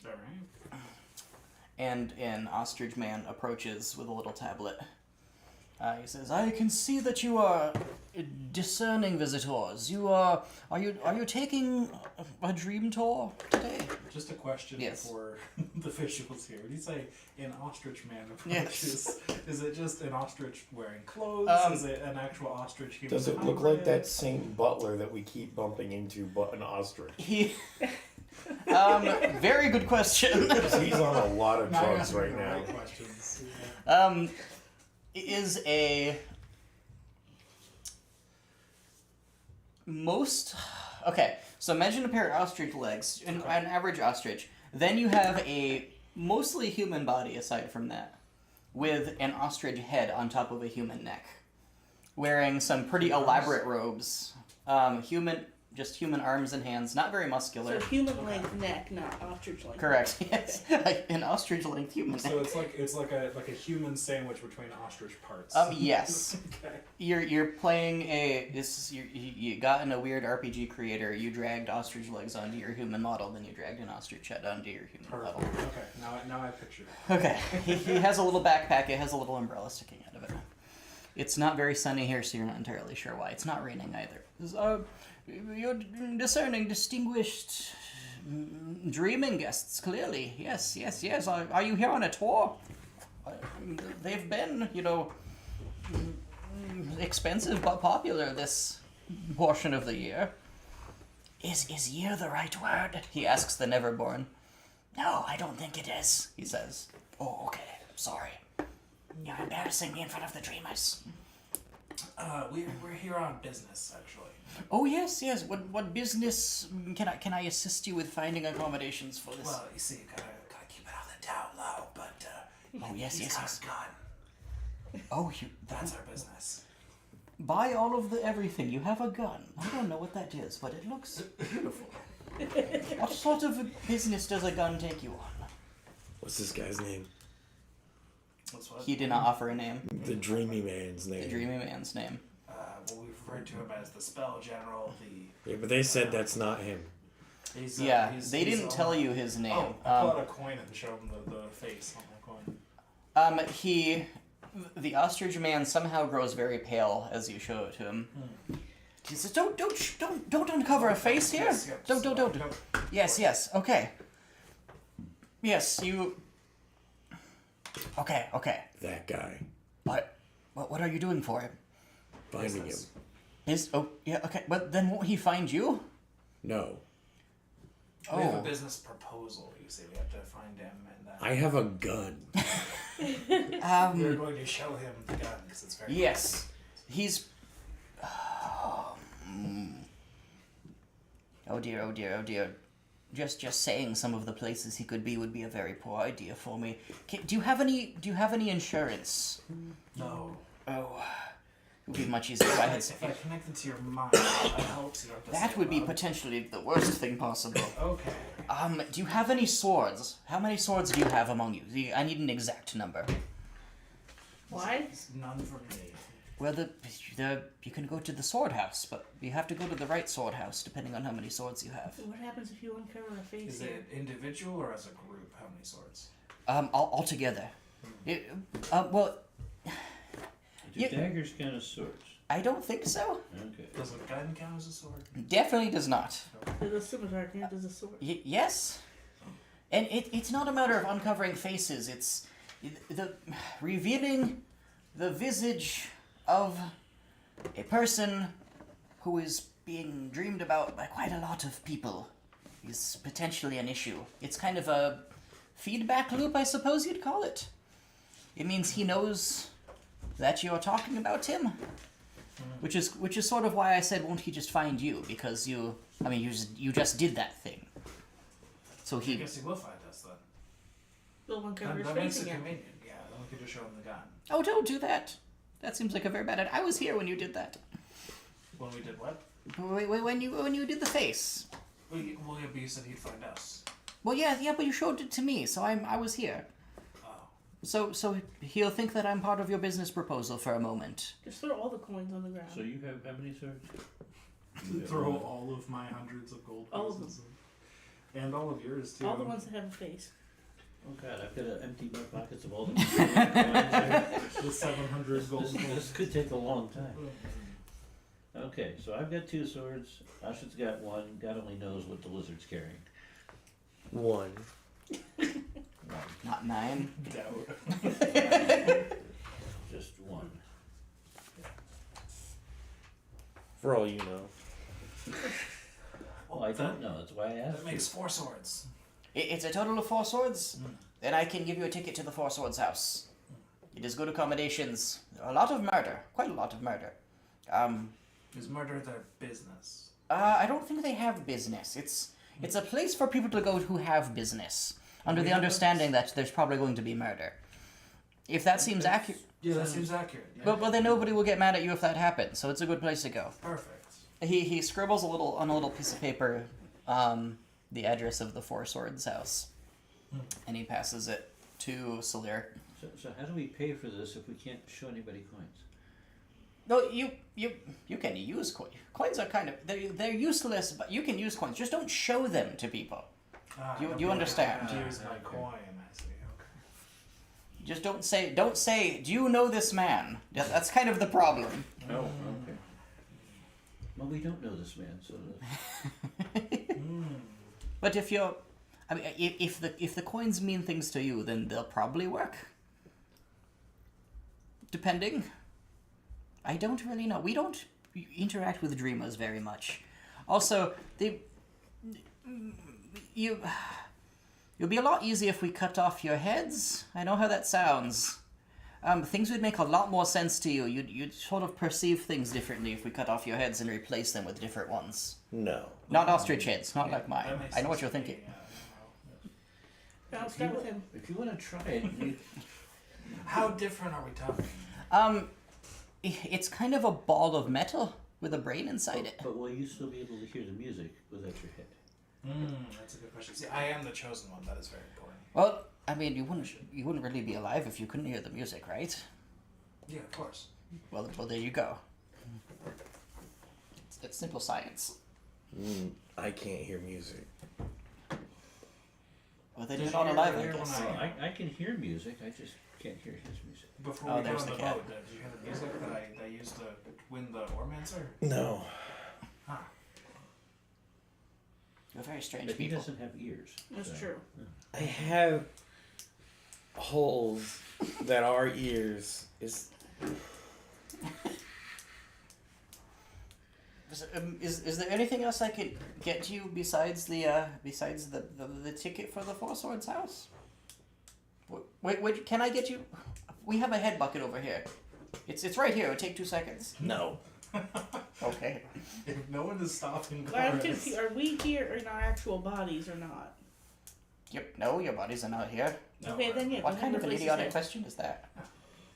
Alright. And an ostrich man approaches with a little tablet. He says, "I can see that you are discerning visitors. Are you taking a dream tour today?" Just a question Yes. for the visuals here. When you say an ostrich man Yes. approaches, is it just an ostrich wearing clothes? Is it an actual ostrich human? Does it look like that same butler that we keep bumping into, but an ostrich? He, very good question. 'Cause he's on a lot of Now you're drugs asking right the now. right questions. Yeah. Is a most okay. So imagine a pair of ostrich legs, an average ostrich. Then you have a mostly human body aside from that, with an ostrich head on top of a human neck, wearing some pretty elaborate robes. Human arms and hands, not very muscular. So human length neck, not ostrich length. Correct. Yes, like an ostrich length human neck. So it's like a human sandwich between ostrich parts. Yes. Okay. You're playing you got in a weird RPG creator. You dragged ostrich legs onto your human model, then you dragged an ostrich head onto your human Perfect. model. Okay. Now I picture it. Okay. He has a little backpack. It has a little umbrella sticking out of it. It's not very sunny here, so you're not entirely sure why. It's not raining either. You're discerning, distinguished, dreaming guests, clearly. Yes. Are you here on a tour? They've been, expensive but popular this portion of the year. Is year the right word? He asks the Neverborn. No, I don't think it is, he says. Oh, okay. Sorry. You're embarrassing me in front of the dreamers. We're here on business, actually. Oh, yes. What business can I assist you with finding accommodations for this? Well, you see, you gotta keep it on the down low, but Oh, yes. a gun. Oh, That's our business. buy all of the everything. You have a gun. I don't know what that is, but it looks beautiful. What sort of a business does a gun take you on? What's this guy's name? What's what? He did not offer a name. The Dreamy Man's name. The dreamy man's name. Well, we referred to him as the Spell General. Yeah, but they said that's not him. He's, They didn't tell you his name. Oh, I pull out a coin and show him the face on the coin. The ostrich man somehow grows very pale as you show it to him. He says, "Don't uncover a face here. Yes, Don't. Yes. Okay. Yes, you. Okay. That guy. What are you doing for him? Finding him. Okay. But then won't he find you? No. We have a Oh. business proposal. You see, we have to find him, and I have a gun. we're going to show him the gun because it's very. Yes. He's. Oh dear. Just saying some of the places he could be would be a very poor idea for me. Do you have any insurance? No. Oh, it would be much easier if I had. If I connect it to your mind, that helps. You don't have to That say would it be loud. potentially the worst thing possible. Okay. Do you have any swords? How many swords do you have among you? I need an exact number. Why? None for me. Well, the you can go to the sword house, but you have to go to the right sword house depending on how many swords you have. What happens if you uncover a face Is here? it individual or as a group? How many swords? All together. Well, Do You- daggers count as swords? I don't think so. Okay. Does a gun count as a sword? Definitely does not. Does a scimitar count as a sword? Yes, and it's not a matter of uncovering faces. It's the revealing the visage of a person who is being dreamed about by quite a lot of people is potentially an issue. It's kind of a feedback loop, I suppose you'd call it. It means he knows that you're talking about him, which is sort of why I said, won't he just find you? Because you just did that thing. So I guess he will find us then. They'll uncover his That makes face it again. convenient. Yeah, then we can just show him the gun. Oh, don't do that. That seems like a very bad idea. I was here when you did that. When we did what? When you did the face. Well, yeah, but you said he'd find us. Well, yeah, but you showed it to me, so I was here. Oh. So he'll think that I'm part of your business proposal for a moment. Just throw all the coins on the ground. So you have how many swords? You have Throw one. all of my hundreds of gold All of pieces. And all of yours too. all the ones that have a face. Oh god, I've got to empty my pockets of all the coins there. The 700 gold This could take a long time. Okay, so I've got 2 swords. Ashit's got 1. God only knows what the lizard's carrying. 1. Not 9. Doubt. Just 1. For all you know. Well, I don't know. That's why I asked. That makes 4 swords. It's a total of 4 swords. Then I can give you a ticket to the Four Swords house. It is good accommodations. A lot of murder. Quite a lot of murder. Is murder their business? I don't think they have business. It's a place for people to go who have business, under the understanding that there's probably going to be murder. If that seems accurate, Yeah, that seems accurate. Yeah. well, then nobody will get mad at you if that happens. So it's a good place to go. Perfect. He scribbles on a little piece of paper, the address of the Four Swords house, and he passes it to Salir. So how do we pay for this if we can't show anybody coins? No, you can use coins. Coins are kind of they're useless, but you can use coins. Just don't show them to people. You don't be understand. like, Use my Okay. coin. I see. Okay. Just don't say. Do you know this man? That's kind of the problem. Oh, okay. Well, we don't know this man, so But if the coins mean things to you, then they'll probably work. Depending. I don't really know. We don't interact with dreamers very much. Also, you'll be a lot easier if we cut off your heads. I know how that sounds. Things would make a lot more sense to you. You'd sort of perceive things differently if we cut off your heads and replace them with different ones. No. Not ostrich heads, not like mine. That makes I know what sense you're to me, thinking. yeah. I'll start with him. if you want to try it, you, How different are we talking? It's kind of a ball of metal with a brain inside it. but will you still be able to hear the music without your head? That's a good question. See, I am the chosen one. That is very important. Well, I mean, you wouldn't really be alive if you couldn't hear the music, right? Yeah, of course. Well, there you go. It's simple science. I can't hear music. Well, then Did you're you not hear alive, I earlier guess. when Well, I can hear music. I just can't hear his music. Before Oh, we got there's on the the cat. boat, did you hear the music that I used to win the Ormancer? No. Huh. You're very strange But he people. doesn't have ears. That's so- true. I have holes that are ears. Is there anything else I could get you besides the ticket for the Four Swords house? Wait, can I get you? We have a head bucket over here. It's right here. It'll take 2 seconds. No. Okay. If no one is stopping I'm cars, confused. Are we here in our actual bodies or not? Yep. No, your bodies are not here. no, Okay, then yeah. What then kind of an replace his idiotic head. question is that?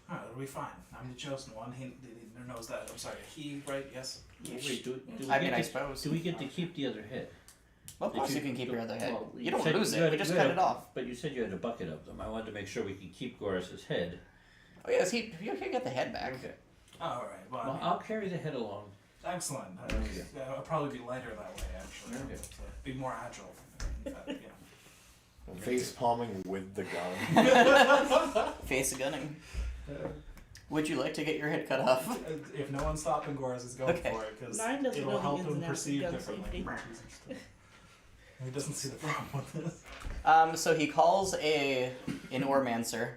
it'll be fine. I'm the chosen one. He knows that. I'm sorry. He, right? Yes. Wait, do we I mean, get I to- suppose. Do we get to keep the other head? Well, of Did course you can keep your other head. well, You don't said lose you it. had- We just you cut had it off. But you said you had a bucket of them. I wanted to make sure we could keep Goris's head. Oh yes, you can get the head back. Okay. Oh, all right. Well, I Well, mean, I'll carry the head along. excellent. Okay. I'll probably be lighter that way, actually. Okay. So be more agile. In fact, yeah. Face palming with the gun. Face gunning. Would you like to get your head cut off? If no one's stopping Goras, is going Okay. for it because Nine doesn't it'll know the help ins him and outs of perceive gun differently. safety. He doesn't see the problem with this. So he calls an Ormancer,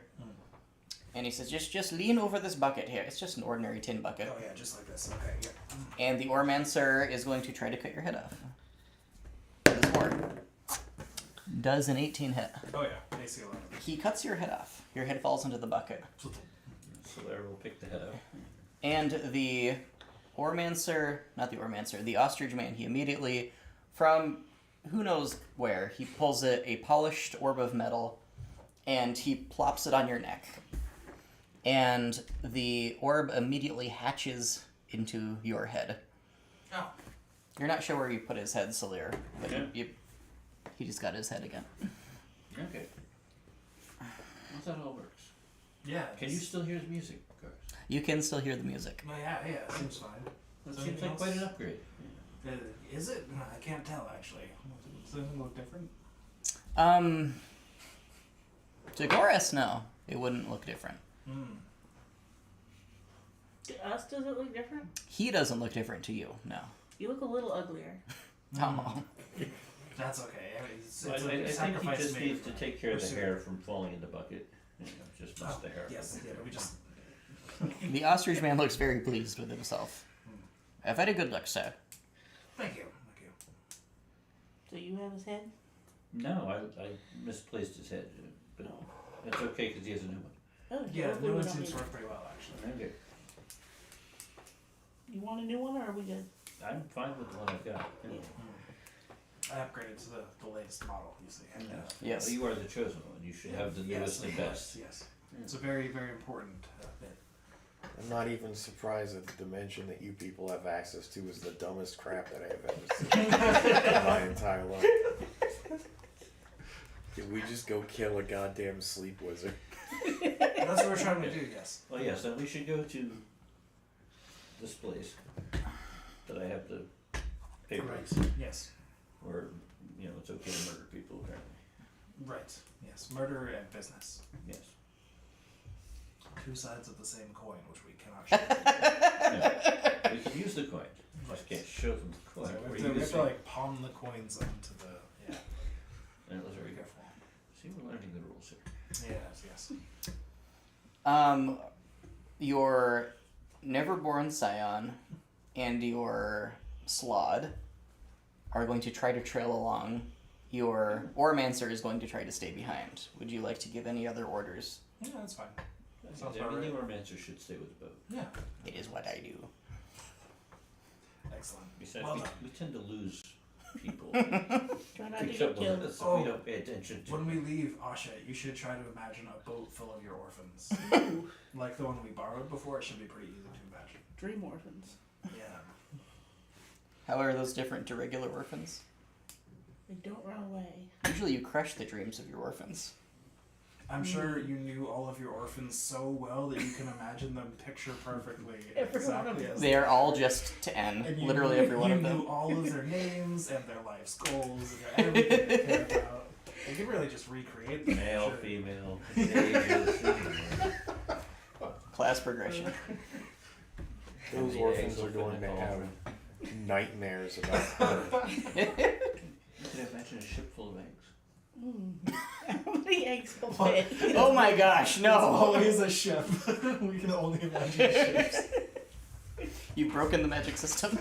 and he says, just lean over this bucket here. It's just an ordinary tin bucket. Oh yeah, just like this. Okay. Yeah. And the Ormancer is going to try to cut your head off. This work. Does an 18 hit. Oh yeah. AC 11. He cuts your head off. Your head falls into the bucket. So there, we'll pick the head up. And the the ostrich man, he immediately, from who knows where, he pulls a polished orb of metal, and he plops it on your neck. And the orb immediately hatches into your head. Oh. You're not sure where you put his head, Salir, but Yeah. he just got his head again. Okay. Well, that all works. Yeah. Can you still hear the music, of course? You can still hear the music. No, yeah. Seems fine. That Is seems anything like quite an else? upgrade. Is it? I can't tell actually. Does anything look different? To Goras, no. It wouldn't look different. To us, does it look different? He doesn't look different to you, no. You look a little uglier. Oh. That's okay. I mean, it's I a think he sacrifice just made needs to for take care of the pursuit. hair from falling in the bucket. Just must the hair. Yes. Yeah. We just. The ostrich man looks very pleased with himself. I've had a good look, sir. Thank you. So you have his head? No, I misplaced his head, but No. it's okay because he has a new one. Oh, Yeah, hopefully the new we one don't seems need to it. work pretty well actually. Okay. You want a new one, or are we good? I'm fine with the one I've got. Yeah. I upgraded to the latest model, you see. And, Yes. Well, you are the chosen one. You should have the newest and of course, best. Yes. It's a very, very important bit. I'm not even surprised that the dimension that you people have access to is the dumbest crap that I have ever seen in my entire life. Did we just go kill a goddamn sleep wizard? That's what we're trying to do, yes. Well, yes, then we should go to this place that I have the papers Yes. where, it's okay to murder people, apparently. Right. Yes. Murder and business. Yes. Two sides of the same coin, which we cannot show. Yeah. We can use the coin. Just can't show them the So coin. we We're have to using- like palm the coins onto the. Yeah. And let's Very read it. careful. See, we're learning the rules here. Yes. Your Neverborn Scion and your Slod are going to try to trail along. Your Ormancer is going to try to stay behind. Would you like to give any other orders? Yeah, that's fine. Sounds I about mean, right. the Ormancer should stay with the boat. Yeah. It is what I do. Excellent. Besides, Well we, done. we tend to lose people. Try not to Pick get up killed. with us if Oh. we don't pay attention to. When we leave Asha, you should try to imagine a boat full of your orphans. Like the one we borrowed before, it should be pretty easy to imagine. Dream orphans. Yeah. How are those different to regular orphans? They don't run away. Usually you crush the dreams of your orphans. I'm sure you knew all of your orphans so well that you can imagine them picture perfectly Every one of exactly them. as They are all just to N. and you Literally knew, every one you of them. knew all of their names and their life's goals and their everything they care about. You could really just recreate them. Male, sure. female, ages. Class progression. Those the orphans eggs are open going the to have cauldron. nightmares about her. You can imagine a ship full of eggs. How many eggs will What? fit? Oh my gosh, It's no! always a ship. We can only imagine ships. You've broken the magic system.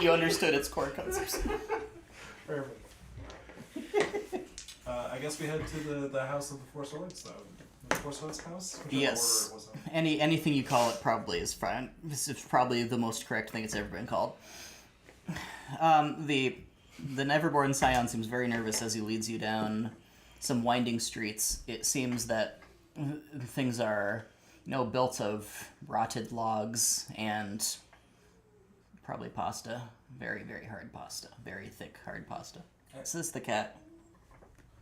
You understood its core concepts. Perfect. I guess we head to the House of the Four Swords, though. The Four Swords House? Whichever Yes. order it was in. Anything you call it probably is fine. This is probably the most correct thing it's ever been called. The Neverborn Scion seems very nervous as he leads you down some winding streets. It seems that things are, built of rotted logs and probably pasta. Very, very hard pasta. Very thick, hard pasta. Is this the cat?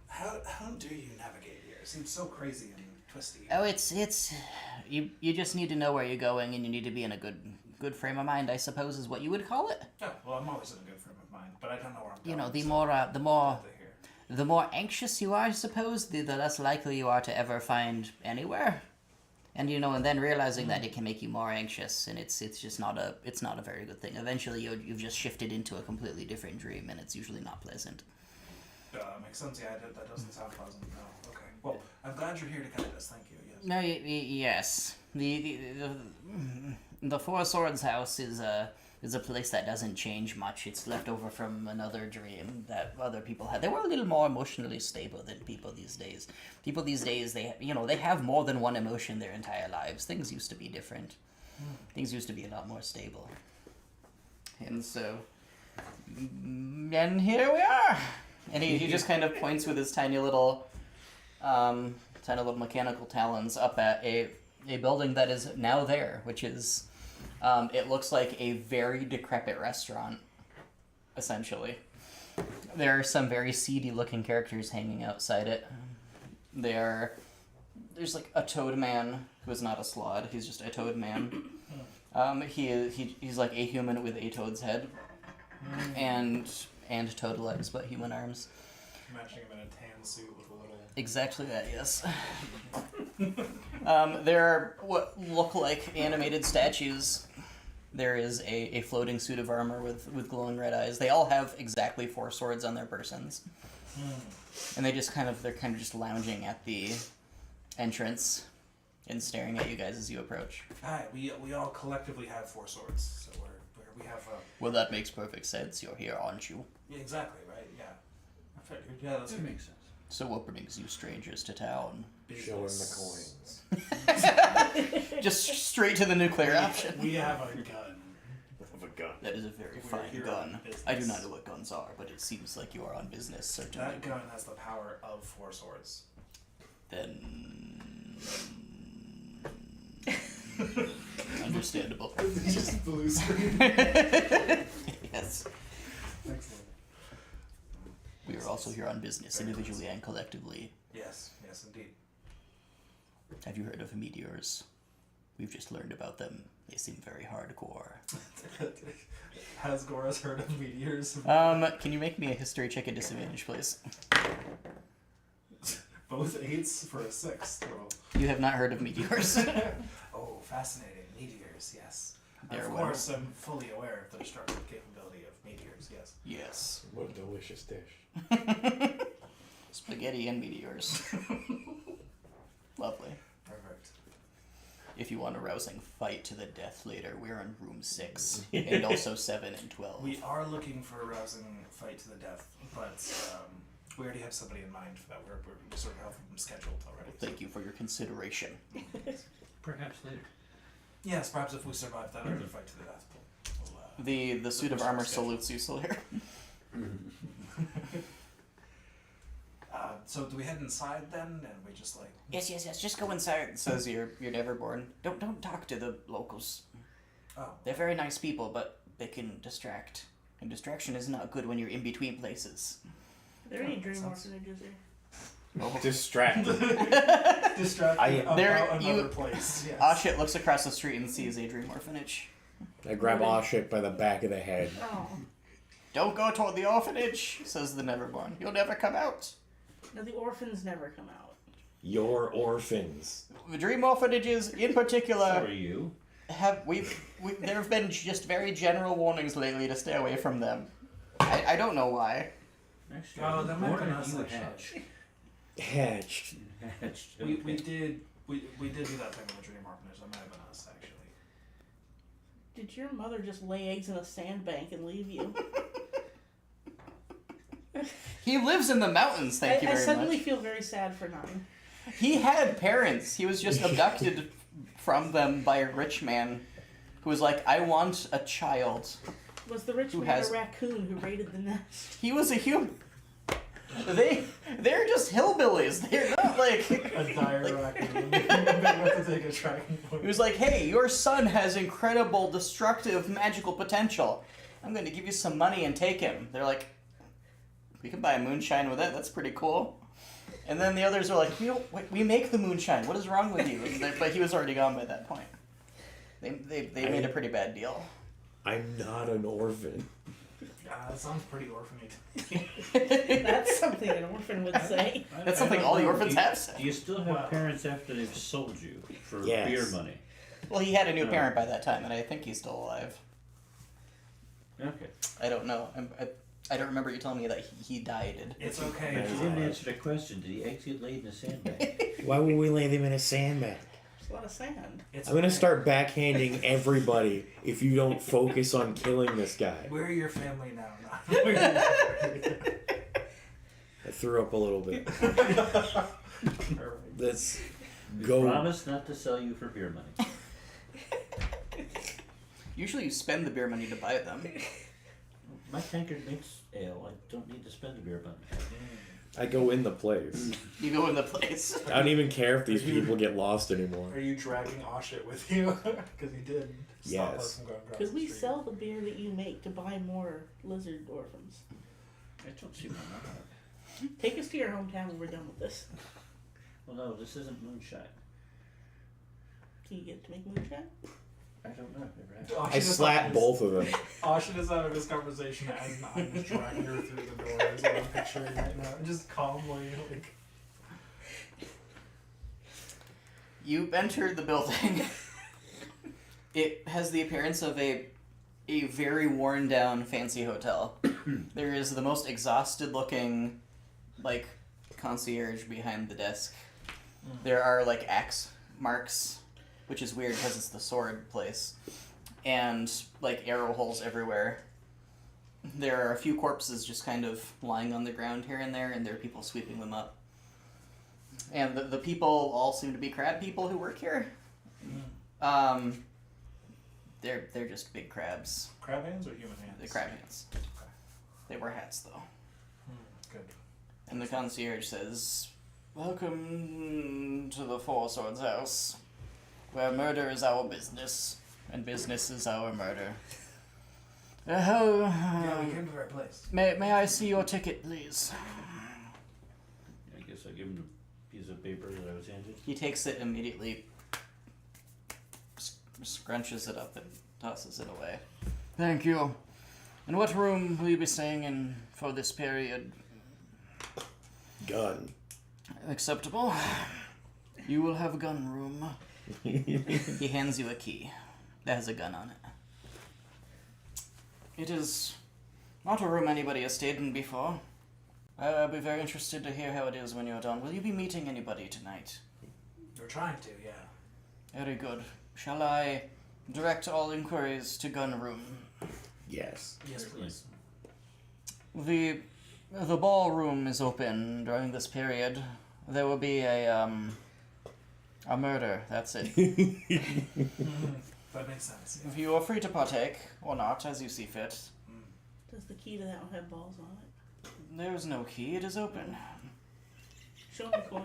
How do you navigate here? It seems so crazy and twisty. Oh, it's you just need to know where you're going, and you need to be in a good frame of mind, I suppose, is what you would call it. Yeah, well, I'm always in a good frame of mind, but I don't know where I'm going. You know, the so more it's good to hear. the more anxious you are, I suppose, the less likely you are to ever find anywhere. And and then realizing that it can make you more anxious, and it's just not a very good thing. Eventually, you've just shifted into a completely different dream, and it's usually not pleasant. Makes sense. Yeah, that doesn't sound pleasant. No. Okay. Well, I'm glad you're here to guide us. Thank you. Yes. No, yes. The Four Swords house is a place that doesn't change much. It's left over from another dream that other people had. They were a little more emotionally stable than people these days. People these days, they have more than one emotion their entire lives. Things used to be different. Things used to be a lot more stable. And so, and here we are. And he just kind of points with his tiny little mechanical talons up at a building that is now there, which is, it looks like a very decrepit restaurant, essentially. There are some very seedy-looking characters hanging outside it. There's like a toad man who is not a slod. He's just a toad man. He's like a human with a toad's head, and toad legs, but human arms. Matching him in a tan suit with a little. Exactly that, yes. There are what look like animated statues. There is a floating suit of armor with glowing red eyes. They all have exactly 4 swords on their persons. And they're kind of just lounging at the entrance and staring at you guys as you approach. Hi, we all collectively have 4 swords, so we have Well, that makes perfect sense. You're here, aren't you? Yeah, exactly, right? Yeah. I figured. Yeah, that's That makes sense. So what brings you strangers to town? Show him the coins. Just straight to the nuclear option. We have a gun. Of a gun. That is a very We're fine here gun. on business. I do not know what guns are, but it seems like you are on business, certainly. That gun has the power of 4 swords. Then... Understandable. It's just blue screen. Yes. Excellent. We are also here on business, individually and collectively. Yes, indeed. Have you heard of meteors? We've just learned about them. They seem very hardcore. Has Gora's heard of meteors? Can you make me a history check at disadvantage, please? Both 8s for a 6. Roll. You have not heard of meteors. Oh, fascinating. Meteors, yes. They're Of course, I'm fully aware of the destructive capability of meteors, yes. Yes. What a delicious dish. Spaghetti and meteors. Lovely. Perfect. If you want a rousing fight to the death later, we're in room 6. And also 7 and 12. We are looking for a rousing fight to the death, but we already have somebody in mind for that. We sort of have them scheduled already. Thank you for your consideration. Perhaps later. Yes, perhaps if we survive that other fight to the death, we'll The suit of armor salutes you, Sawyer. so do we head inside then, and we just like? Yes. Just go inside. Says you're Neverborn. Don't talk to the locals. Oh, They're very nice people, but they can distract. And distraction is not good when you're in between places. Are there any dream orphanages here? Distracted. distracted about there- another you- place. Yes. Ashit looks across the street and sees a dream orphanage. I grab Ashit by the back of the head. Oh. Don't go toward the orphanage, says the Neverborn. You'll never come out. No, the orphans never come out. You're orphans. The dream orphanages, in So particular, are you? there have been just very general warnings lately to stay away from them. I don't know why. Actually, Oh, that might born have been and us, you actually. Hatched. hatched. We Okay. did do that thing with the dream orphanage. That might have been us actually. Did your mother just lay eggs in a sandbank and leave you? He lives in the mountains, thank you I very suddenly much. feel very sad for Nine. He had parents. He was just abducted from them by a rich man who was like, I want a child. Was the rich Who man has- a raccoon who raided the nest? He was a human. They're just hillbillies. They're not like... A dire raccoon. They have to take a tracking point. He was like, hey, your son has incredible, destructive, magical potential. I'm going to give you some money and take him. They're like, we can buy a moonshine with it. That's pretty cool. And then the others were like, we make the moonshine. What is wrong with you? But he was already gone by that point. They made a pretty bad deal. I'm not an orphan. That sounds pretty orphanate. That's something an orphan would say. That's something all the orphans have Do said. you still have Well- parents after they've sold you for Yes. beer money? Well, he had a new No. parent by that time, and I think he's still alive. Okay. I don't know. I don't remember you telling me that he died. It's okay. But you didn't answer the question. Did he actually get laid in a sandbag? Why would we land him in a sandbag? There's a lot of sand. It's I'm gonna okay. start backhanding everybody if you don't focus on killing this guy. We're your family now. I threw up a little bit. Let's We go. promise not to sell you for beer money. Usually you spend the beer money to buy them. My tankard makes ale. I don't need to spend the beer money. I go in the place. You go in the place. I don't even care if these people get lost anymore. Are you dragging Oshit with you? Because you did stop Yes. us from going across Because we the street. sell the beer that you make to buy more lizard orphans. I don't see why not. Take us to your hometown when we're done with this. Well, no, this isn't moonshine. Do you get to make moonshine? I don't know. I've never had. Oshit I is slapped having both of them. Oshit is having this conversation as I'm just dragging her through the doors. I'm picturing right now. Just calmly, like. You enter the building. It has the appearance of a very worn down fancy hotel. There is the most exhausted looking like concierge behind the desk. There are like axe marks, which is weird because it's the sword place, and like arrow holes everywhere. There are a few corpses just kind of lying on the ground here and there, and there are people sweeping them up. And the people all seem to be crab people who work here. They're just big crabs. Crab hands or human hands? The crab hands. They wear hats though. Good. And the concierge says, "Welcome to the Four Swords House, where murder is our business, and business is our murder. Yeah, we came to the right place. May I see your ticket, please?" I guess I give him the piece of paper that I was handed. He takes it immediately, scrunches it up, and tosses it away. "Thank you. And what room will you be staying in for this period?" Gun. "Acceptable. You will have a gun room." He hands you a key that has a gun on it. "It is not a room anybody has stayed in before. I'll be very interested to hear how it is when you're done. Will you be meeting anybody tonight?" We're trying to, yeah. "Very good. Shall I direct all inquiries to gun room?" Yes. Yes, please. The ballroom is open during this period. There will be a murder. That's it. That makes sense. If you are free to partake or not, as you see fit. Does the key to that one have balls on it? There is no key. It is open. Show him the coin.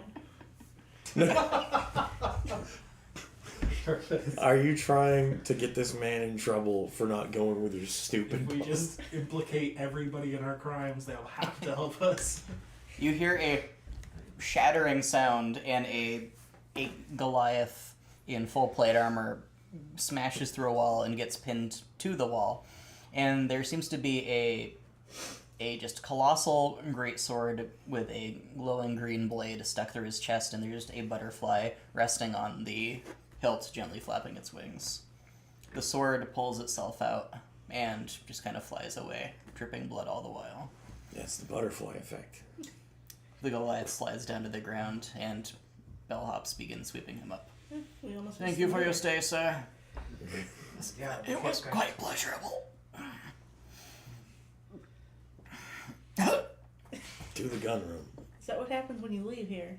Are you trying to get this man in trouble for not going with your stupid If we plan? just implicate everybody in our crimes, they'll have to help us. You hear a shattering sound, and a Goliath in full plate armor smashes through a wall and gets pinned to the wall. And there seems to be a just colossal greatsword with a glowing green blade stuck through his chest, and there's just a butterfly resting on the hilt, gently flapping its wings. The sword pulls itself out and just kind of flies away, dripping blood all the while. That's the butterfly effect. The Goliath slides down to the ground, and bellhops begin sweeping him up. We almost "Thank missed you the for your murder. stay, sir. Yeah, It was quite pleasurable." To the gun room. Is that what happens when you leave here?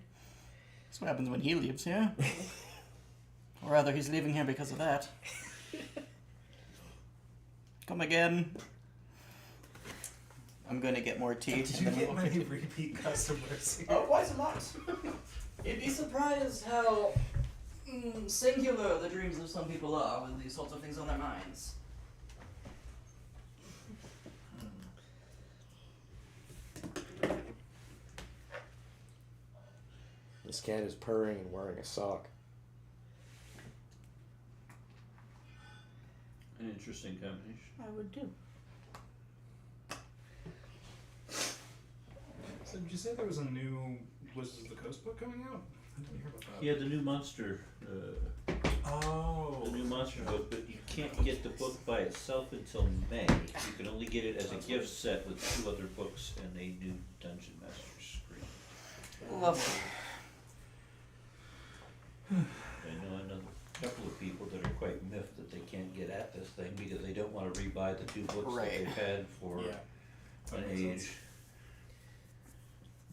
That's what happens when he leaves here. Or rather, he's leaving here because of that. Come again. I'm going to get more tea. Did you get many repeat customers? Oh, quite a lot. You'd be surprised how singular the dreams of some people are with these sorts of things on their minds. This cat is purring and wearing a sock. An interesting combination. I would do. So did you say there was a new Wizards of the Coast book coming out? I didn't hear about that. Yeah, the new monster, Oh. the new monster book, but you can't get the book by itself until May. You can only get it as a gift set with 2 other books and a new Dungeon Master screen. Lovely. I know another couple of people that are quite miffed that they can't get at this thing because they don't want to rebuy the 2 books that Right. they've had for Yeah. an That makes age.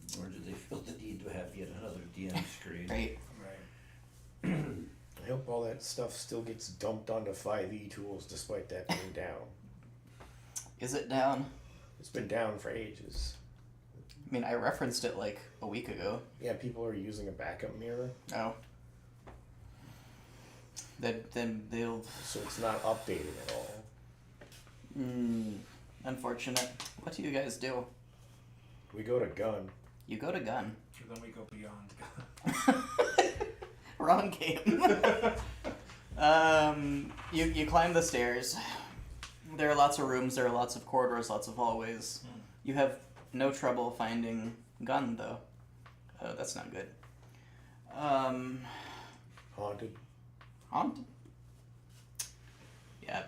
sense. Or do they feel the need to have yet another DM screen? Right. Right. I hope all that stuff still gets dumped onto 5e tools despite that being down. Is it down? It's been down for ages. I mean, I referenced it like a week ago. Yeah, people are using a backup mirror, Oh. Then they'll. so it's not updated at all. Unfortunate. What do you guys do? We go to gun. You go to gun. And then we go beyond. Wrong game. You climb the stairs. There are lots of rooms, there are lots of corridors, lots of hallways. You have no trouble finding gun, though. That's not good. Haunted. Haunted? Yeah.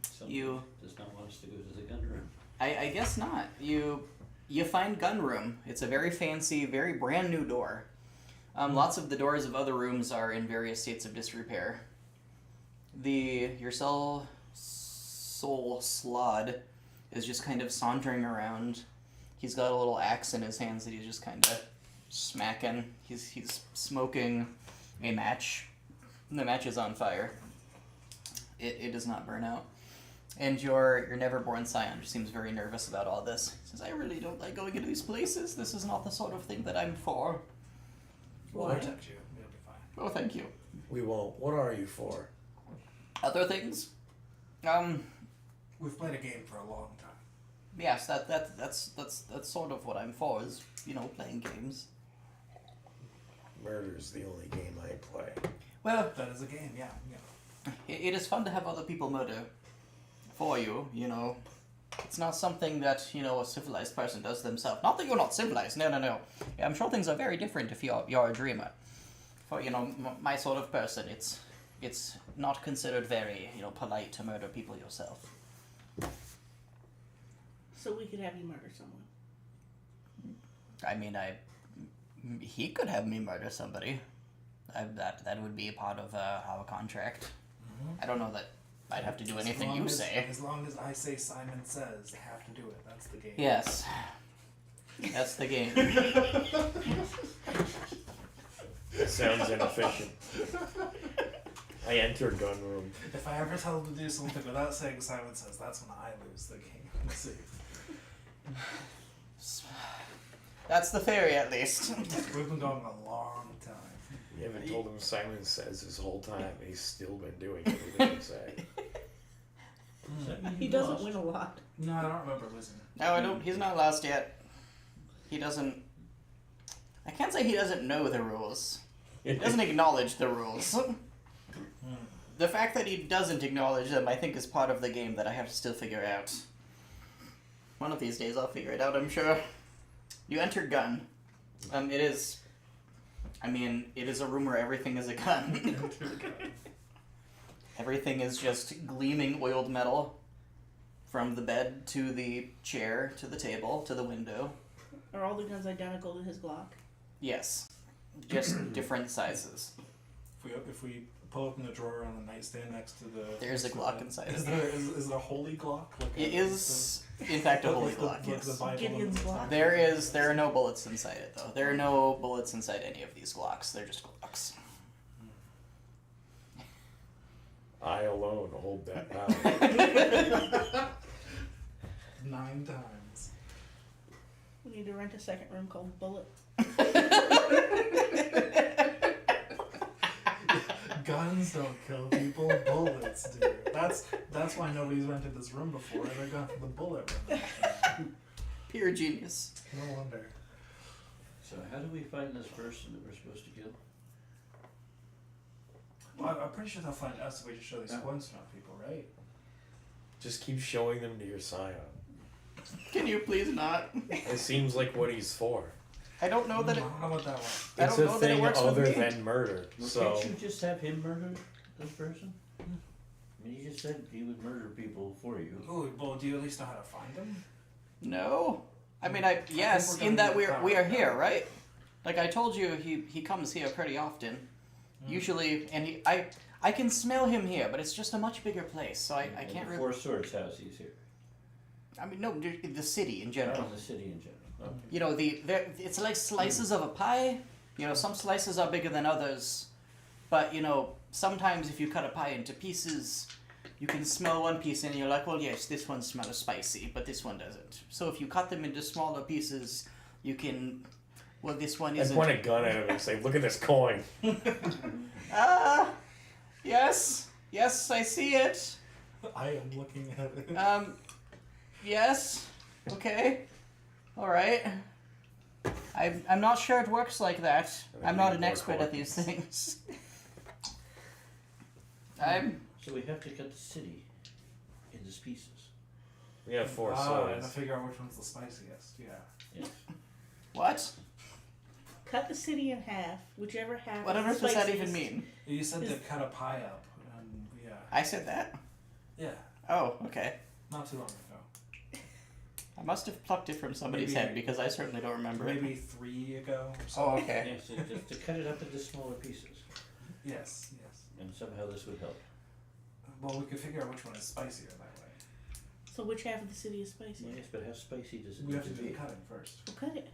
Somebody You- does not want us to go to the gun room. I guess not. You find gun room. It's a very fancy, very brand new door. Lots of the doors of other rooms are in various states of disrepair. Your soul slod is just kind of sauntering around. He's got a little axe in his hands that he's just kind of smacking. He's smoking a match. The match is on fire. It does not burn out. And your never-born scion seems very nervous about all this. He says, I really don't like going into these places. This is not the sort of thing that I'm for. We'll Why? protect you. It'll be fine. Oh, thank you. We won't. What are you for? Other things? We've played a game for a long time. Yes, that's sort of what I'm for, is, playing games. Murder's the only game I play. Well, That is a game, yeah. it is fun to have other people murder for you, It's not something that, a civilized person does themselves. Not that you're not civilized, no. I'm sure things are very different if you're a dreamer. For, my sort of person, it's not considered very, polite to murder people yourself. So we could have you murder someone. I mean, he could have me murder somebody. That would be a part of our contract. I don't know that I'd have to do anything you say. As long as I say Simon says, they have to do it. That's the game. Yes. That's the game. That sounds inefficient. I enter gun room. If I ever tell them to do something without saying Simon says, that's when I lose the game. See, That's the theory, at least. we've been going a long time. You haven't told him Simon Says this whole time, and he's still been doing everything you say. Does that mean He you doesn't lost? win a lot. No, I don't remember losing. No, I don't. He's not lost yet. He doesn't. I can't say he doesn't know the rules. He doesn't acknowledge the rules. The fact that he doesn't acknowledge them, I think, is part of the game that I have to still figure out. One of these days I'll figure it out, I'm sure. You enter gun. It is a room where everything is a gun. Everything is just gleaming oiled metal. From the bed to the chair, to the table, to the window. Are all the guns identical to his Glock? Yes. Just different sizes. If we pull open the drawer on the nightstand next to the... There's a Glock inside Is of there is it a holy Glock? Like It is, in fact, a holy Glock, like the yes. Bible Gideon's and the- Glock. There are no bullets inside it, though. There are no bullets inside any of these Glocks. They're just Glocks. I alone hold that power. 9 times. We need to rent a second room called Bullet. Guns don't kill people, bullets do. That's why nobody's rented this room before. They're going for the bullet room. Pure genius. No wonder. So how do we find this person that we're supposed to kill? Well, I'm pretty sure they'll find us if we just show these Yeah. one snot people, right? Just keep showing them to your scion. Can you please not? It seems like what he's for. I don't know that I it. don't know what that was. I It's don't a know that it thing works with other me. than murder. Well, So can't you just have him murder this person? I mean, you just said he would murder people for you. Oh, well, do you at least know how to find them? No. I mean, yes, we're in gonna that need we are power. here, right? Like I told you, he comes here pretty often. Usually, and I can smell him here, but it's just a much bigger place, so I And can't the really. Four Swords house he's here. I mean, no, the city in general. Oh, the city in general. Okay. You know, it's like slices of a pie. You know, some slices are bigger than others, but you know, sometimes if you cut a pie into pieces, you can smell one piece and you're like, well, yes, this one smells spicy, but this one doesn't. So if you cut them into smaller pieces, you can. Well, this one I isn't. point a gun at him and say, "Look at this coin." Yes, I see it. I am looking at it. Yes. Okay. All right. I'm not sure it works like that. I I'm not need an more expert at these coins. things. I'm. So we have to cut the city into pieces. We have four and swords. I figure out which one's the spiciest. Yeah. Yes. What? Cut the city in half, whichever half. What on is earth does that spiciest. even mean? You said Is- to cut a pie up. Yeah. I said that. Yeah. Oh, okay. Not too long ago. I must have plucked it from somebody's Maybe- head because I certainly don't remember it. Maybe 3 ago. Or so. Oh, okay. Yes, so just to cut it up into smaller pieces. Yes. And somehow this would help. Well, we could figure out which one is spicier that way. So which half of the city is spicy? Yes, but how spicy does it We need have to to do the be? cutting first. Well, cut it.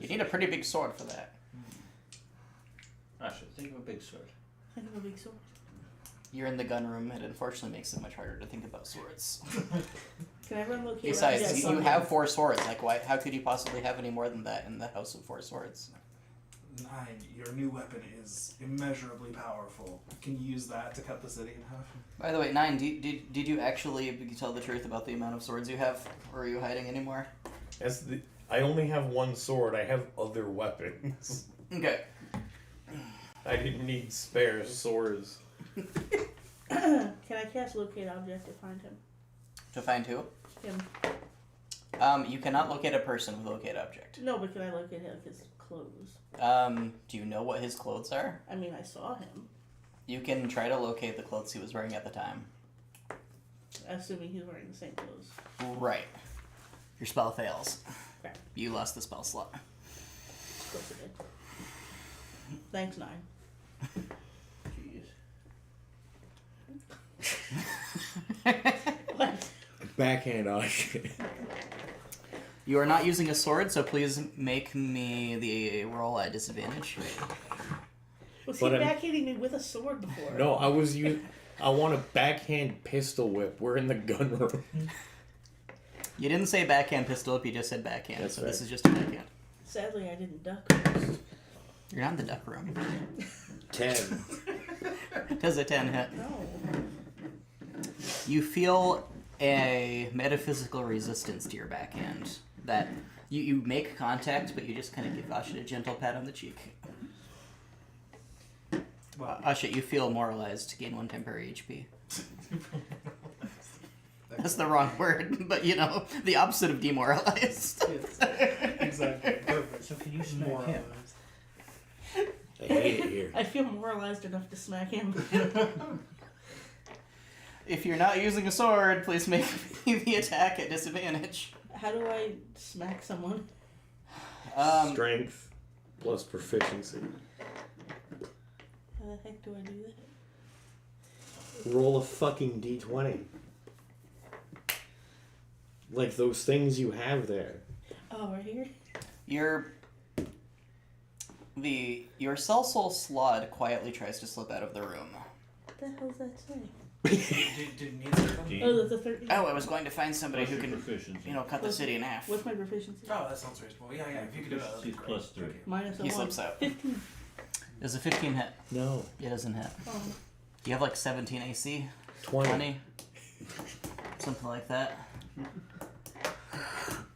You need a pretty big sword for that. Asha, think of a big sword. Think of a big sword. You're in the gun room. It unfortunately makes it much harder to think about swords. Can I run locate? Besides, Yes, you have 4 swords. Like, why? How could you possibly have any more than that in the House of 4 Swords? 9. Your new weapon is immeasurably powerful. Can you use that to cut the city in half? By the way, 9, did you actually tell the truth about the amount of swords you have? Or are you hiding anymore? I only have one sword. I have other weapons. Okay. I didn't need spare swords. Can I cast locate object to find him? To find who? Him. You cannot locate a person with locate object. No, but can I locate his clothes? Do you know what his clothes are? I mean, I saw him. You can try to locate the clothes he was wearing at the time. Assuming he's wearing the same clothes. Right. Your spell fails. Crap. You lost the spell slot. Of course it did. Thanks, 9. Jeez. What? Backhand action. You are not using a sword, so please make me the roll at disadvantage. Was he But I'm- backhanding me with a sword before? No, I want a backhand pistol whip. We're in the gun room. You didn't say backhand pistol whip, you just said backhand, That's so right. this is just a backhand. Sadly, I didn't duck first. You're not in the duck room. 10. Does a 10 hit? No. You feel a metaphysical resistance to your backhand. That you make contact, but you just kind of give Asha a gentle pat on the cheek. Well, Asha, you feel moralized, gain 1 temporary HP. That's the wrong word, but you know, the opposite of demoralized. exactly. Perfect. So can you smack him? I hate it here. I feel moralized enough to smack him. If you're not using a sword, please make me the attack at disadvantage. How do I smack someone? Strength plus proficiency. How the heck do I do that? Roll a fucking d20. Like those things you have there. Oh, right here? Your Celsol Slod quietly tries to slip out of the room. What the hell's that say? Did need something? Oh, that's a 13. Oh, I was going to find somebody who can, Proficiency. cut the city in half. What's my proficiency? Oh, that sounds reasonable. Yeah, if you could do that, that'd be Proficiency great. plus 3. Thank you. Minus a He 1. slips out. 15. Does a 15 hit? No. It doesn't hit. Oh. You have like 17 AC? 20. 20? Something like that.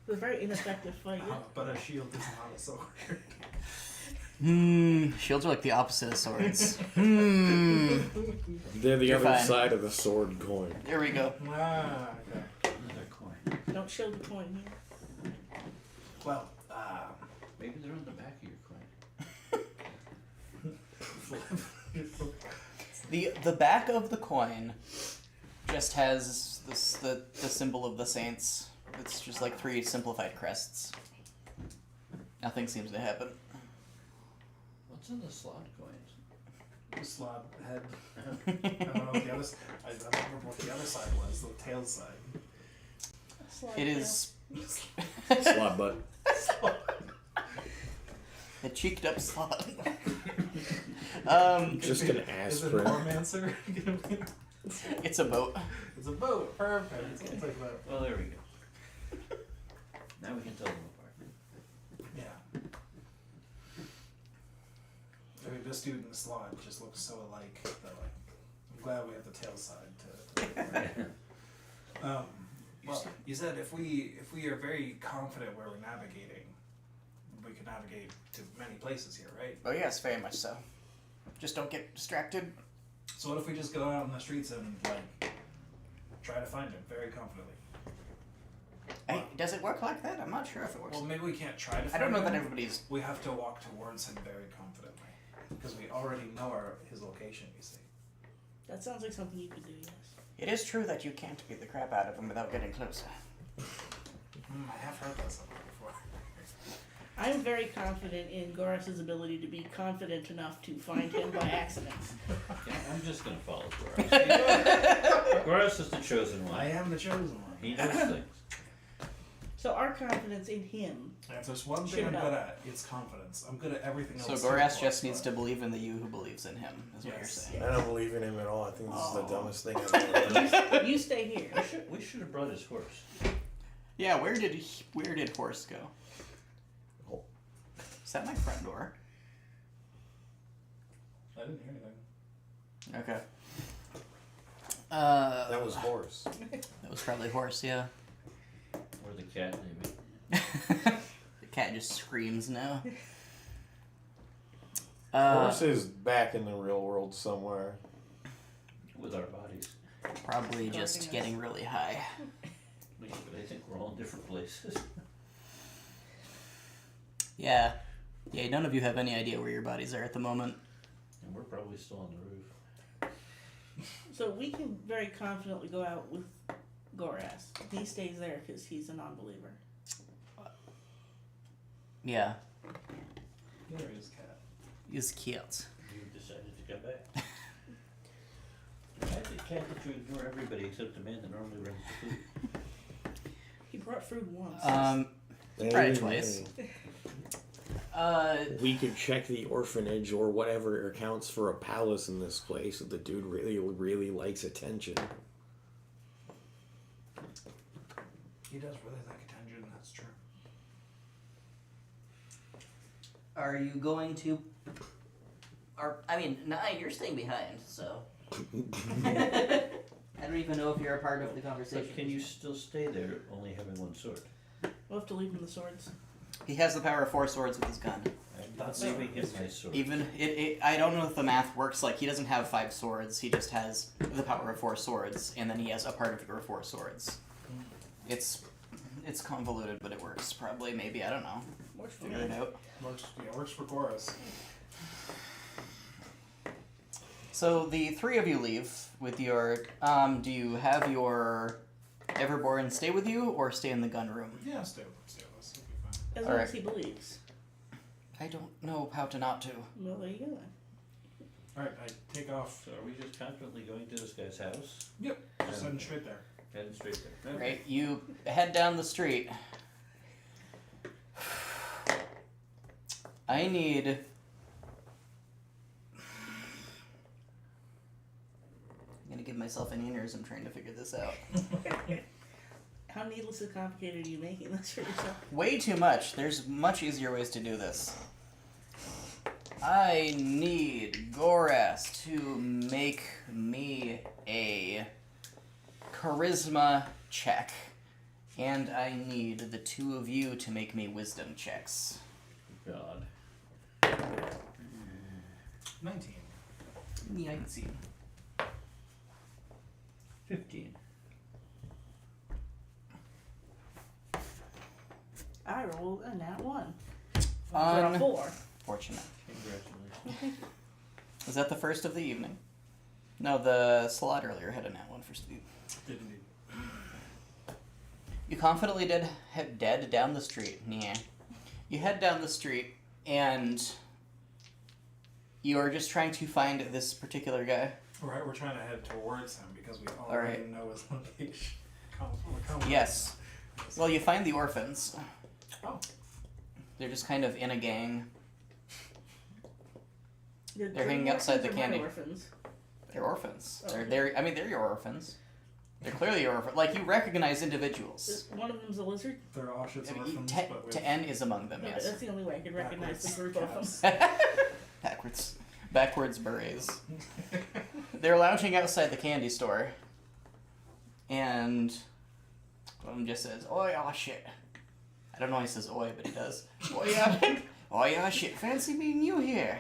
It was a very ineffective fight. But a shield is not a sword. Shields are like the opposite of swords. They're the You're other fine. side of the sword coin. There we go. Ah, okay. Another coin. Don't show the coin here. Well, Maybe they're on the back of your coin. The back of the coin just has the symbol of the saints. It's just like 3 simplified crests. Nothing seems to happen. What's in the slot coins? the slot head. I don't know what the other. I don't remember what the other side was. The tail side. It is Slot butt. a cheeked up slot. Just an Is it an aspirin. Ormancer? It's a boat. It's a boat. Perfect. It's like that. Well, there we go. Now we can tell them apart. Yeah. I mean, this dude in the slot just looks so alike that like, I'm glad we have the tail side to well, you said if we are very confident where we're navigating, we can navigate to many places here, right? Oh yes, very much so. Just don't get distracted. So what if we just go out in the streets and like try to find him very confidently? Hey, does it work like that? I'm not sure if it works. Well, maybe we can't try to I find don't know him. that everybody's. We have to walk towards him very confidently because we already know his location, you see. That sounds like something you could do, yes. It is true that you can't beat the crap out of him without getting closer. I have heard that somewhere before. I'm very confident in Goris's ability to be confident enough to find him by accident. Yeah, I'm just gonna follow Goras. Goras is the chosen one. I am the chosen one. He knows things. So our confidence in him. And if there's one thing Shoot I'm it good up. at, it's confidence. I'm good at everything So else. Goras too, just but- needs to believe in the you who believes in him, is what you're Yes. saying. I don't believe in him at all. I think this is the Oh. dumbest thing I've ever done. You stay here. We should have brought his horse. Yeah, where did Horse go? Oh. Is that my front door? I didn't hear anything. Okay. That was horse. That was probably Horse, yeah. Or the cat, maybe. The cat just screams now. Horse is back in the real world somewhere. With our bodies. Probably just Darkness. getting really high. But I think we're all in different places. Yeah. Yeah, none of you have any idea where your bodies are at the moment. And we're probably still on the roof. So we can very confidently go out with Goras. He stays there because he's a non-believer. Yeah. There is cat. He's cute. You decided to come back. I think cat that you ignore everybody except the man that normally runs the food. He brought food once. Probably twice. We could check the orphanage or whatever accounts for a palace in this place. The dude really likes attention. He does really like attention, that's true. Are you going to? You're staying behind, so. I don't even know if you're a part of the conversation. But can you still stay there only having one sword? We'll have to leave him the swords. He has the power of 4 swords with his gun. I'm not leaving him my sword. Even I don't know if the math works. Like he doesn't have 5 swords. He just has the power of 4 swords, and then he has a part of your 4 swords. It's convoluted, but it works. Probably, maybe, I don't know. Works for Figure me. it out. Works for Goras. So the 3 of you leave with your. Do you have your Everborn stay with you or stay in the gun room? Yeah, stay with us. It'll be fine. As long Alright. as he believes. I don't know how to not to. Well, there you go then. Alright, I take off. So are we just confidently going to this guy's house? Yep, just heading straight there. Heading straight there. Right, you head down the street. I need. I'm gonna give myself an aneurysm trying to figure this out. How needlessly complicated are you making this for yourself? Way too much. There's much easier ways to do this. I need Goras to make me a charisma check And I need the two of you to make me wisdom checks. God. 19. Yeah, I can see. 15. I rolled a nat 1. For a 4. Fortunate. Congratulations. Was that the first of the evening? No, the slot earlier had a nat 1 for Steve. Did indeed. You confidently did head dead down the street. Yeah. You head down the street, and you are just trying to find this particular guy. Right, we're trying to head towards him because we already Alright. know his location. Yes. Well, you find the orphans. Oh. They're just kind of in a gang. They're hanging outside the orphans or candy. my orphans? They're orphans. Oh. They're your orphans. They're clearly your orphans. Like, you recognize individuals. Is one of them's a lizard? They're all shits I mean, orphans, but with to N is among them, Okay, yes. that's the only way I could recognize the group of backwards them. Backwards berets. They're lounging outside the candy store, and one of them just says, "Oi, aw shit." I don't know why he says oi, but he does. Oi, aw shit, fancy meeting you here.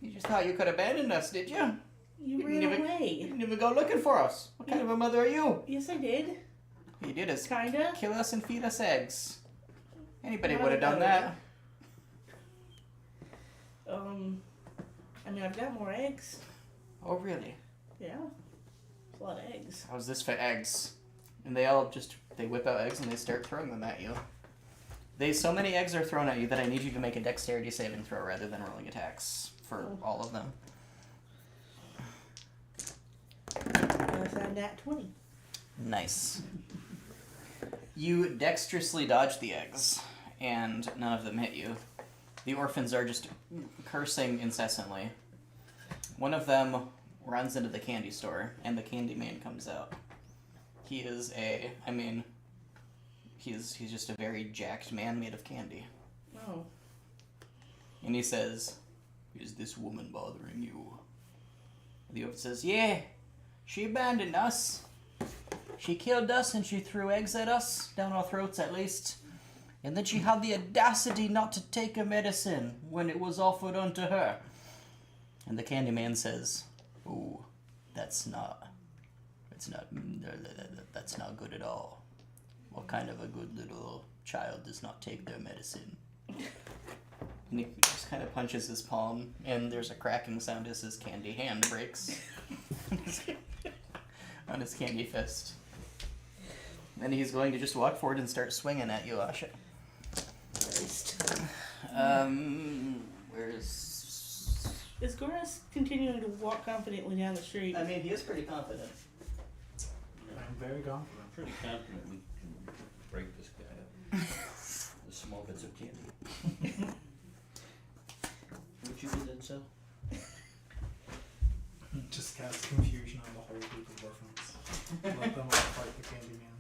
You just thought you could abandon us, did you? You ran never- away. You didn't even go looking for us. What kind of a mother are you? Yes, I did. All you did is Kinda. kill us and feed us eggs. Anybody Not would have done that. I mean, I've got more eggs. Oh, really? Yeah. It's a lot of eggs. How's this for eggs? And they all just, they whip out eggs and they start throwing them at you. So many eggs are thrown at you that I need you to make a dexterity saving throw rather than rolling attacks for all of them. That's a nat 20. Nice. You dexterously dodge the eggs, and none of them hit you. The orphans are just cursing incessantly. One of them runs into the candy store, and the candy man comes out. He is he's just a very jacked man made of candy. Oh. And he says, "Is this woman bothering you?" The orphan says, "Yeah, she abandoned us. She killed us and she threw eggs at us, down our throats at least. And then she had the audacity not to take a medicine when it was offered unto her." And the candy man says, "Oh, that's not good at all. What kind of a good little child does not take their medicine?" And he just kind of punches his palm, and there's a cracking sound as his candy hand breaks on his candy fist. And he's going to just walk forward and start swinging at you, Asha. Where's... Is Goras continuing to walk confidently down the street? I mean, he is pretty confident. I'm very confident. I'm pretty confident we can break this guy up. The small bits of candy. Would you do that, so? Just cast confusion on the whole group of orphans. Let them all fight the candy man.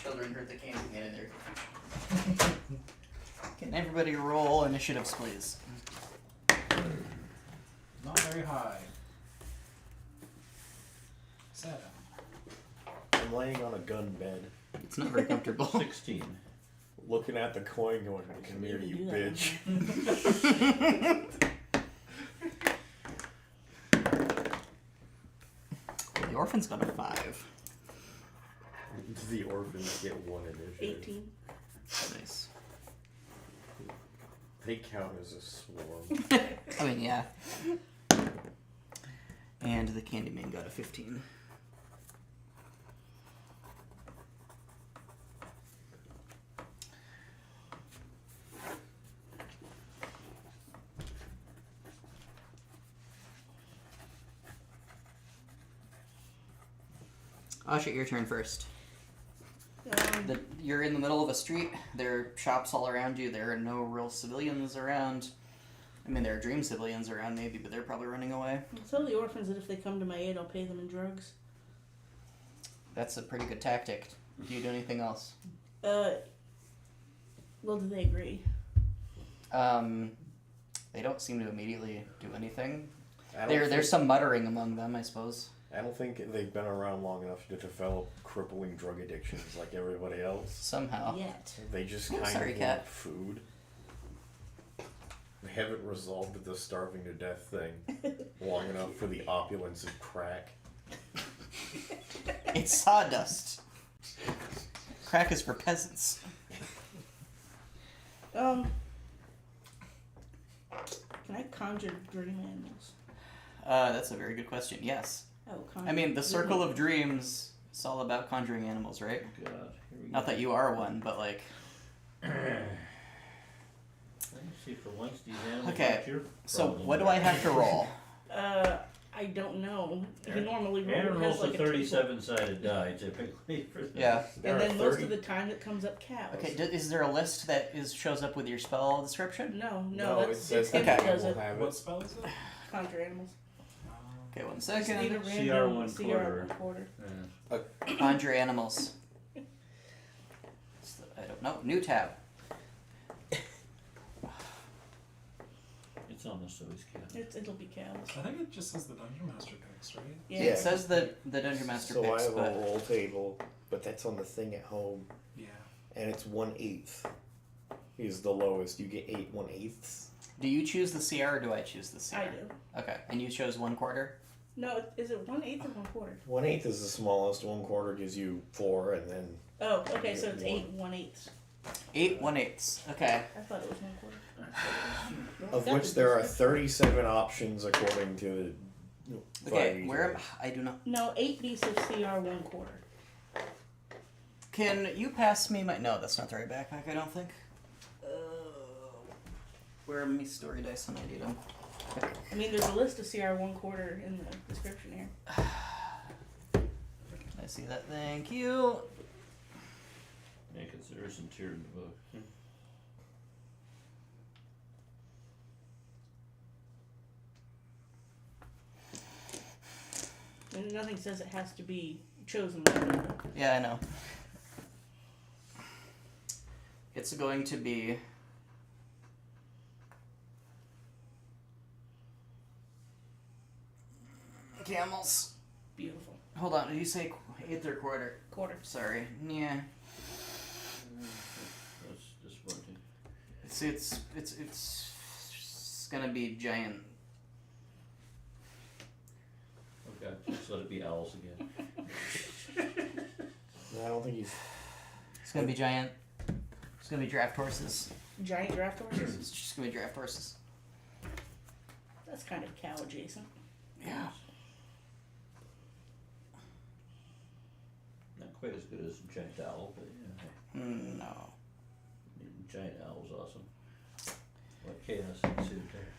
Children heard the candy man in there. Can everybody roll initiatives, please? Not very high. 7. I'm laying on a gun bed, It's not very comfortable. 16. looking at the coin, going, "Come here, you Do that. bitch." The orphan's got a 5. The orphans get 1 initiative. 18. Nice. They count as a swarm. I mean, yeah. And the Candyman got a 15. Asha, your turn first. You're in the middle of a street. There are shops all around you. There are no real civilians around. I mean, there are dream civilians around maybe, but they're probably running away. Tell the orphans that if they come to my aid, I'll pay them in drugs. That's a pretty good tactic. Do you do anything else? Well, do they agree? They don't seem to immediately do anything. I don't There's think- some muttering among them, I suppose. I don't think they've been around long enough to develop crippling drug addictions like everybody else. Somehow. Yet. They just Oops, kind sorry, of cat. want food. They haven't resolved the starving to death thing long enough for the opulence of crack. It's sawdust. Crack is for peasants. Can I conjure dream animals? That's a very good question. Yes. Oh, conjure. I mean, the Circle of Dreams is all about conjuring animals, right? God, here we Not go. that you are one, but like. Let's see, for once these animals Okay, aren't your So problem. what do I have to roll? I don't know. You normally roll Animals has like a a table. 37-sided die typically for this. Yeah. There And are then most 30 of the time it comes up cows. Okay, is there a list that shows up with your spell description? No, No, it that's says it's him okay. that does we'll it. have What it. spell is it? Conjure animals. Okay, one Just need a second. random CR1 CR1 quarter. quarter. Yeah. Conjure animals. I don't know. New tab. It's almost always cat. It'll be cows. I think it just says the Dungeon Master picks, right? Yeah. It says the Dungeon Master So picks, I have but a roll table, but that's on the thing at home, Yeah. and it's 1/8 is the lowest. You get 8 1/8. do you choose the CR or do I choose the CR? I do. Okay, and you chose 1/4? No, is it 1/8 or 1/4? 1/8 is the smallest. 1/4 gives you 4, and then Oh, okay, so it's One. 8 1/8. 8 1/8. Okay. I thought it was 1/4. of which there are 37 options according to the. Okay, where am I? Do not. No, 8 beats of CR 1/4. Can you pass me my? No, that's not the right backpack. I don't think. Where are my story dice when I need them? I mean, there's a list of CR 1/4 in the description here. I see that. Thank you. Yeah, because there isn't here in the book. And nothing says it has to be chosen by them. Yeah, I know. It's going to be. Camels. Beautiful. Hold on, did you say 1/8 or 1/4? Quarter. Sorry. Yeah. That's disappointing. It's gonna be giant. Okay, just let it be owls again. No, I don't think he's. It's gonna be giant. It's gonna be draft horses. Giant draft horses? It's just gonna be draft horses. That's kind of cow adjacent. Yeah. Not quite as good as a giant owl, but yeah. No. Giant owl's awesome. What chaos ensued there?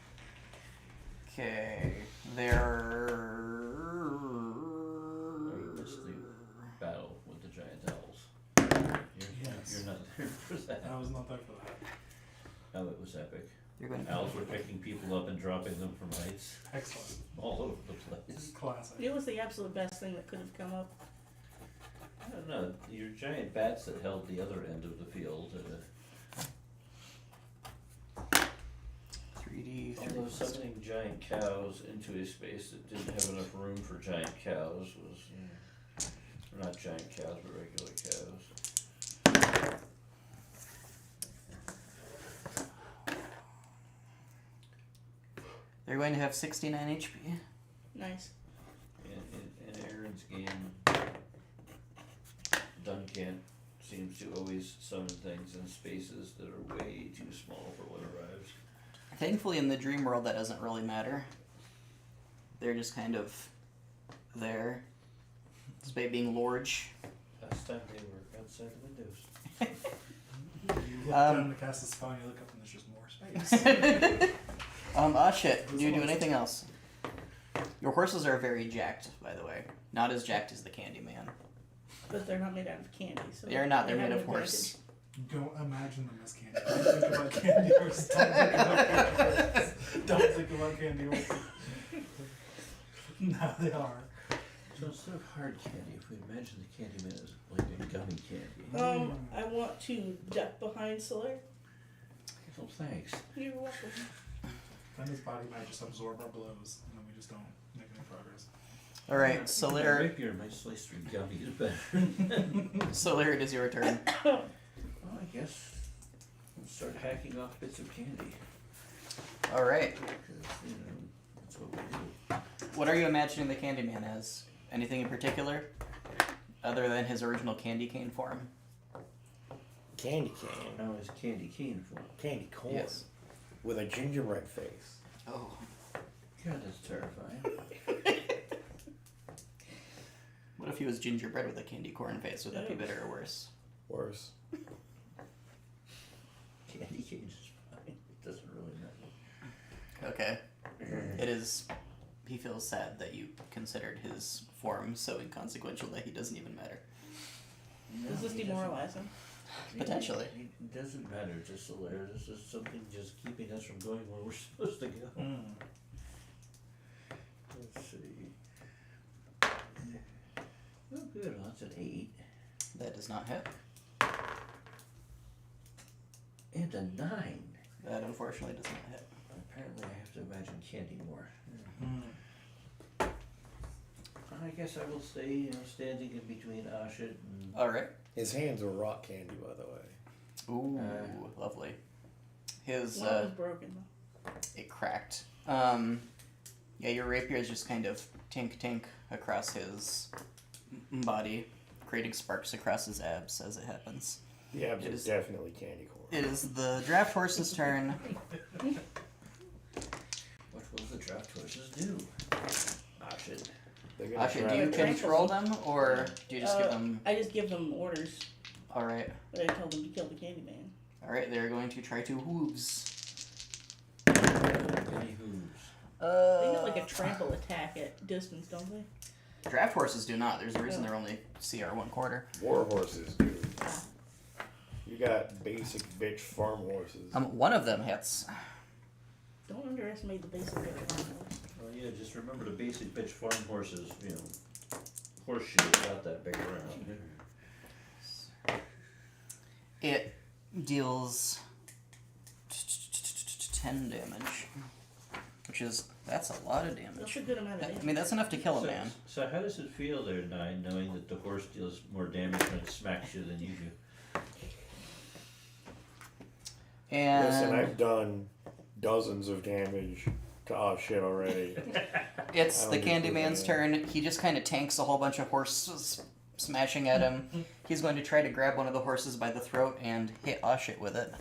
Okay. There. Oh, you missed the battle with the giant owls. Yes. You're not there for that. I was not there for that. Oh, it was epic. You're going. Owls were picking people up and dropping them from heights Excellent. all over the place. Classic. It was the absolute best thing that could have come up. I don't know, your giant bats that held the other end of the field. 3D. Although summoning giant cows into a space that didn't have enough room for giant cows was, or not giant cows, but regular cows. They're going to have 69 HP. Nice. In Aaron's game, Duncan seems to always summon things in spaces that are way too small for what arrives. Thankfully, in the dream world, that doesn't really matter. They're just kind of there, despite being large. Last time they were outside the windows. You look down to cast a spell and you look up and there's just more space. Shit. Do you do anything else? Your horses are very jacked, by the way. Not as jacked as the Candyman. But they're not made out of candy. So They are not. They're have made an of horse. Don't imagine them as candy. Don't think about candy horses. Don't think about candy horses. Don't think about candy horses. No, they are. So instead of hard candy, if we imagine the Candyman as like a gummy candy. I want to duck behind Solar. Oh, thanks. You're welcome. Then his body might just absorb our blows, and then we just don't make any progress. All right, My Solir. rapier might slice through gummies better. Solir, it is your turn. Well, I guess we'll start hacking off bits of candy. All right. Because, that's what we do. What are you imagining the Candyman as? Anything in particular, other than his original candy cane form? Candy cane. How is candy cane for? Candy corn. Yes. With a gingerbread face. Oh. God, that's terrifying. What if he was gingerbread with a candy corn face? Would that be better or worse? Worse. Candy cane is fine. It doesn't really matter. Okay. It is. He feels sad that you considered his form so inconsequential that he doesn't even matter. Does this he demoralize him? Potentially. It doesn't matter to Soler. This is something just keeping us from going where we're supposed to go. Let's see. Oh, good. Well, that's an 8. That does not hit. And a 9. That unfortunately does not hit. Apparently, I have to imagine candy more. I guess I will stay, standing in between Ashit and. All right. His hands were rock candy, by the way. Ooh, lovely. His One was broken though. it cracked. Yeah, your rapier is just kind of tink across his body, creating sparks across his abs as it happens. The abs It are is- definitely candy corn. It is the draft horse's turn. What will the draft horses do? Ashit. They're gonna Asha, try do you to- control them, or do you just give them? I just give them orders, All right, but I tell them to kill the Candyman. all right. They're going to try to hooves. Any hooves. They got like a trample attack at distance, don't they? Draft horses do not. There's a reason they're only CR 1/4. War horses, dude. You got basic bitch farm horses. One of them hits. Don't underestimate the basic of animals. Well, yeah, just remember the basic bitch farm horses, horseshoe about that big around. It deals 10 damage, which is that's a lot of That's damage. a good amount of I damage. mean, that's enough to kill a man. So how does it feel there, Nine, knowing that the horse deals more damage when it smacks you than you do? And Listen, I've done dozens of damage to shit already. it's I the don't think Candyman's we're turn. He just kind of tanks a whole bunch of horses smashing at him. He's going to try to grab one of the horses by the throat and hit Oshit with it.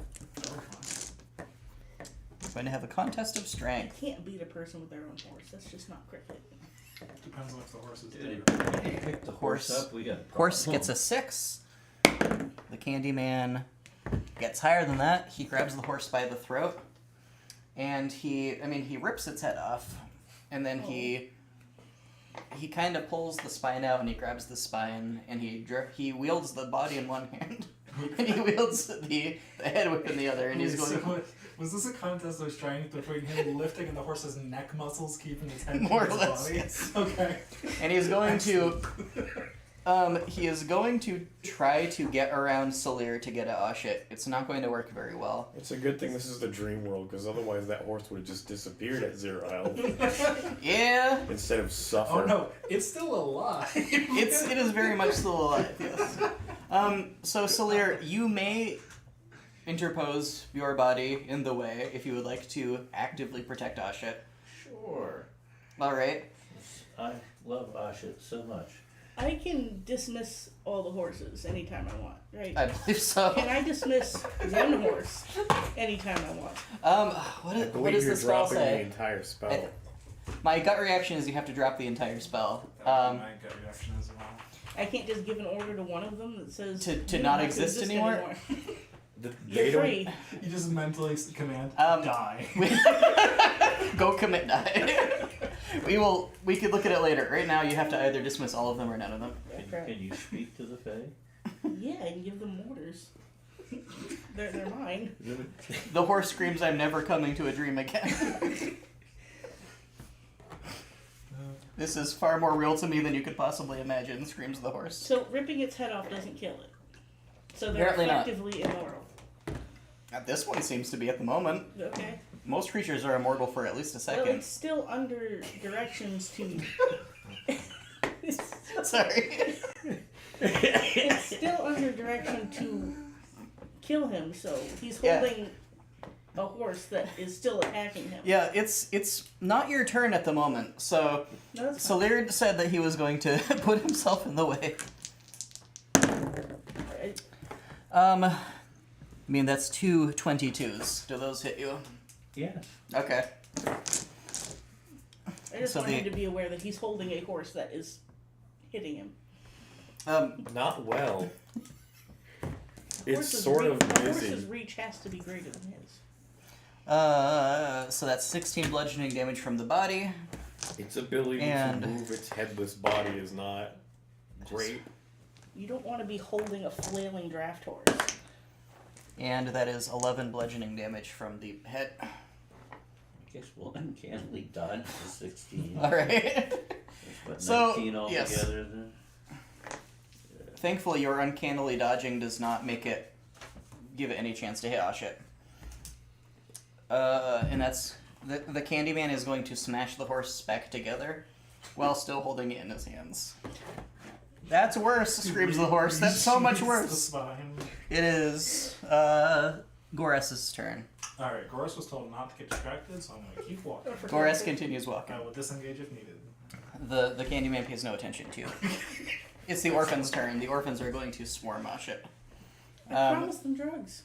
He's going to have a contest of You strength. can't beat a person with their own horse. That's just not cricket. Depends on if the horse is Dude, dead. if you pick the horse up, we got a Horse problem. gets a 6. The Candyman gets higher than that. He grabs the horse by the throat, and he rips its head off, and then he kind of pulls the spine out, and he grabs the spine, and he wields the body in one hand, and he wields the head whip in the other, and he's Wait, going so was this a contest of strength between him lifting and the horse's neck muscles keeping its head More in or his less, body? yes. Okay. and he's going to. He is going to try to get around Solir to get at Oshit. It's not going to work very well. It's a good thing this is the dream world, because otherwise that horse would have just disappeared at 0 health Yeah, instead of suffer. Oh no, it's still alive. it is very much still alive. Yes. So Solir, you may interpose your body in the way if you would like to actively protect Oshit. Sure. All right. I love Ashit so much. I can dismiss all the horses anytime I want, right? I believe so. Can I dismiss one horse anytime I want? What, I is, believe what does you're the spell dropping the say? entire spell. My gut reaction is you have to drop the entire spell. My gut reaction as well. I can't just give an order to one of them that says To "You not don't exist anymore?" You're They don't- free. You just mentally command die. Go commit die. We could look at it later. Right now, you have to either dismiss all of them or none of them. Can you speak to the Fae? Yeah, I can give them orders. They're mine. The horse screams, "I'm never coming to a dream again." This is far more real to me than you could possibly imagine, screams the horse. So ripping its head off doesn't kill it. So they're Apparently not. effectively immortal. This one seems to be at the moment. Okay. Most creatures are immortal for at least a Well, second. it's still under directions to Sorry. It's still under direction to kill him, so he's holding a horse that is still attacking him. Yeah, it's not your turn at the moment. So No, that's fine. Salird said that he was going to put himself in the way. I mean, that's two 22s. Do those hit you? Yes. Okay. I just So want him the- to be aware that he's holding a horse that is hitting him. Not well. A It's horse's sort of a horse's busy. reach has to be greater than his. So that's 16 bludgeoning damage from the body. Its ability And- to move its headless body is not great. You don't want to be holding a flailing draft horse. And that is 11 bludgeoning damage from the head. I guess we'll uncannily dodge the 16. Alright. But So, 19 yes. altogether then? Thankfully, your uncannily dodging does not give it any chance to hit Ashit. And that's the Candyman is going to smash the horse back together while still holding it in his hands. That's worse, screams the horse. That's so much The worse. spine. It is Gores's turn. Alright, Goris was told not to get distracted, so I'm gonna keep walking. Gores continues walking. I will disengage if needed. The Candyman pays no attention to you. It's the orphan's turn. The orphans are going to swarm Ashit. I promised them drugs.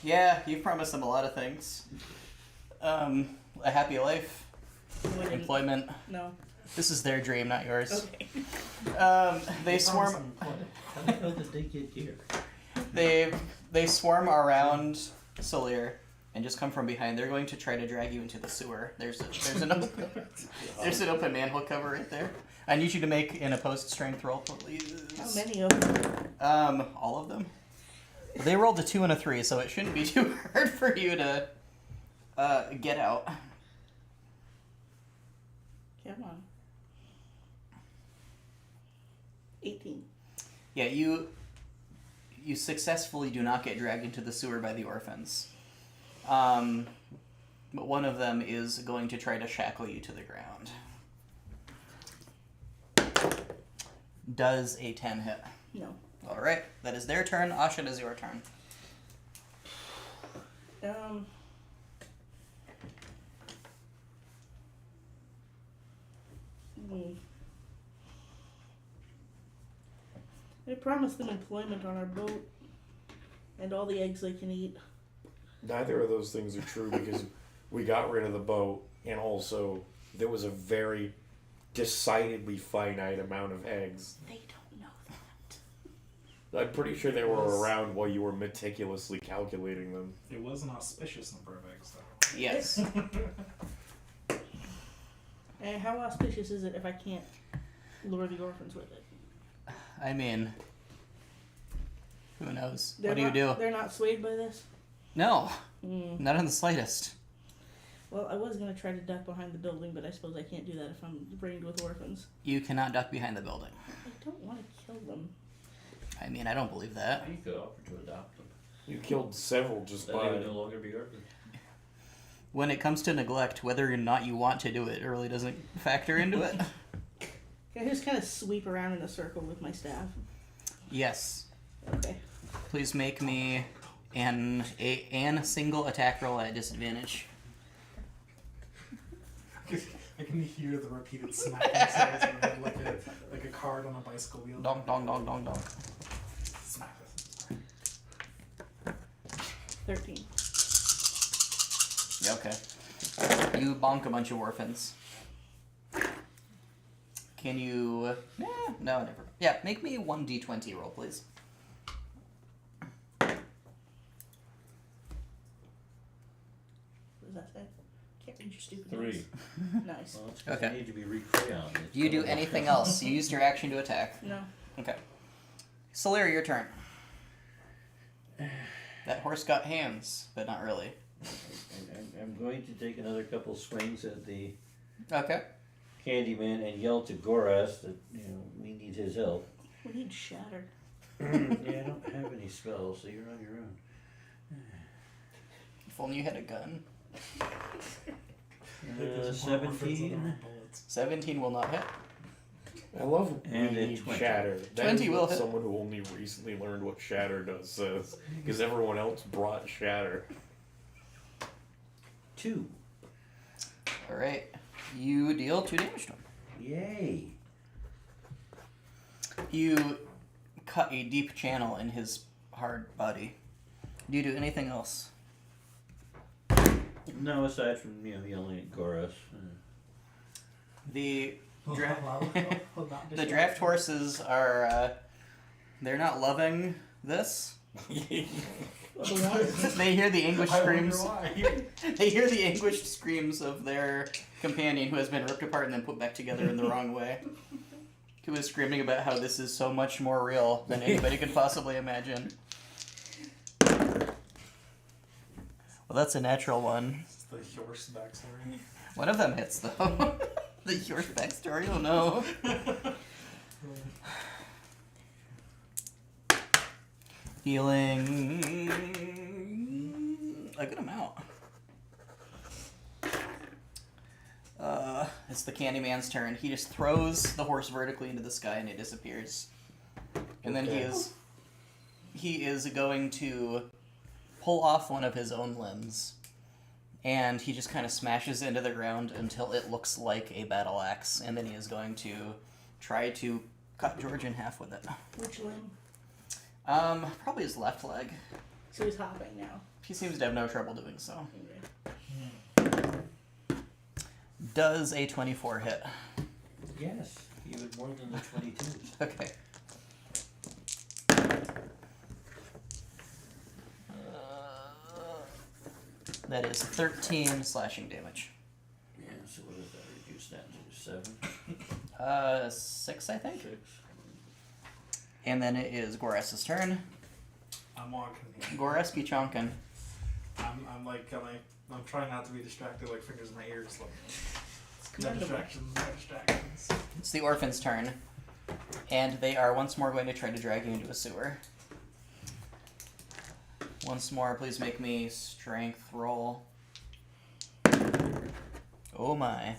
Yeah, you've promised them a lot of things. A happy life, No, I didn't. employment. No. This is their dream, not yours. Okay. They swarm. How the hell did they get here? They swarm around Solir and just come from behind. They're going to try to drag you into the sewer. There's an open manhole cover right there. I need you to make an opposed strength roll, please. How many of them? All of them. They rolled a 2 and a 3, so it shouldn't be too hard for you to get out. Come on. 18. Yeah, you successfully do not get dragged into the sewer by the orphans. But one of them is going to try to shackle you to the ground. Does a 10 hit? No. Alright, that is their turn. Asha, it is your turn. I promised them employment on our boat and all the eggs they can eat. Neither of those things are true because we got rid of the boat, and also there was a very decidedly finite amount of eggs. They don't know that. I'm pretty sure they were around while you were meticulously calculating them. It was an auspicious number of eggs, though. Yes. And how auspicious is it if I can't lure the orphans with it? I mean, who knows? They're What do you not- do? They're not swayed by this? No, Mm. not in the slightest. Well, I was going to try to duck behind the building, but I suppose I can't do that if I'm ringed with orphans. You cannot duck behind the building. I don't want to kill them. I mean, I don't believe that. You could offer to adopt them. You killed several just Then they by. would no longer be orphans. When it comes to neglect, whether or not you want to do it, it really doesn't factor into it. Can I just kind of sweep around in a circle with my staff? Yes. Okay. Please make me an single attack roll at disadvantage. I can hear the repeated smacking sounds in my head like a card on a bicycle wheel. Dong dong dong dong dong. Smack this. 13. Yeah, okay. You bonk a bunch of orphans. Can you... no, never. Yeah, make me 1d20 roll, please. What does that say? Can't read your stupid 3. names. Nice. Well, that's 'cause Okay. they need to be recrayoned. Do you do anything else? You used your action to attack. No. Okay. Solir, your turn. That horse got hands, but not really. I'm going to take another couple swings at the Okay. Candyman and yell to Goras that, we need his help. We need shatter. Yeah, I don't have any spells, so you're on your own. If only you had a gun. There's more orphans than there 17. are bullets. 17 will not hit. I love And we then need 20. shatter. That 20 is will what hit. someone who only recently learned what shatter does says, because everyone else brought shatter. 2. Alright. You deal 2 damage to him. Yay. You cut a deep channel in his hard body. Do you do anything else? No, aside from, yelling at Goras. The Well, not the draft horses are they're not loving this. They hear the anguished I wonder screams. why. They hear the anguished screams of their companion who has been ripped apart and then put back together in the wrong way. Who is screaming about how this is so much more real than anybody could possibly imagine. Well, that's a natural one. It's the horse backstory. One of them hits, though. The York backstory? Oh no. Healing a good amount. It's the Candyman's turn. He just throws the horse vertically into the sky and it disappears. And then he is going to pull off one of his own limbs. And he just kind of smashes into the ground until it looks like a battle axe. And then he is going to try to cut George in half with it. Which limb? Probably his left leg. So he's hopping now. He seems to have no trouble doing so. Okay. Does a 24 hit? Yes, even more than the 22s. Okay. That is 13 slashing damage. Yeah, so what does that reduce that to? 7? 6, I think. 6. And then it is Goras's turn. I'm walking here. Goras be chonkin'. I'm trying not to be distracted, like fingers in my ears. Like, no commendable. distractions, no distractions. It's the orphan's turn. And they are once more going to try to drag you into a sewer. Once more, please make me strength roll. Oh my.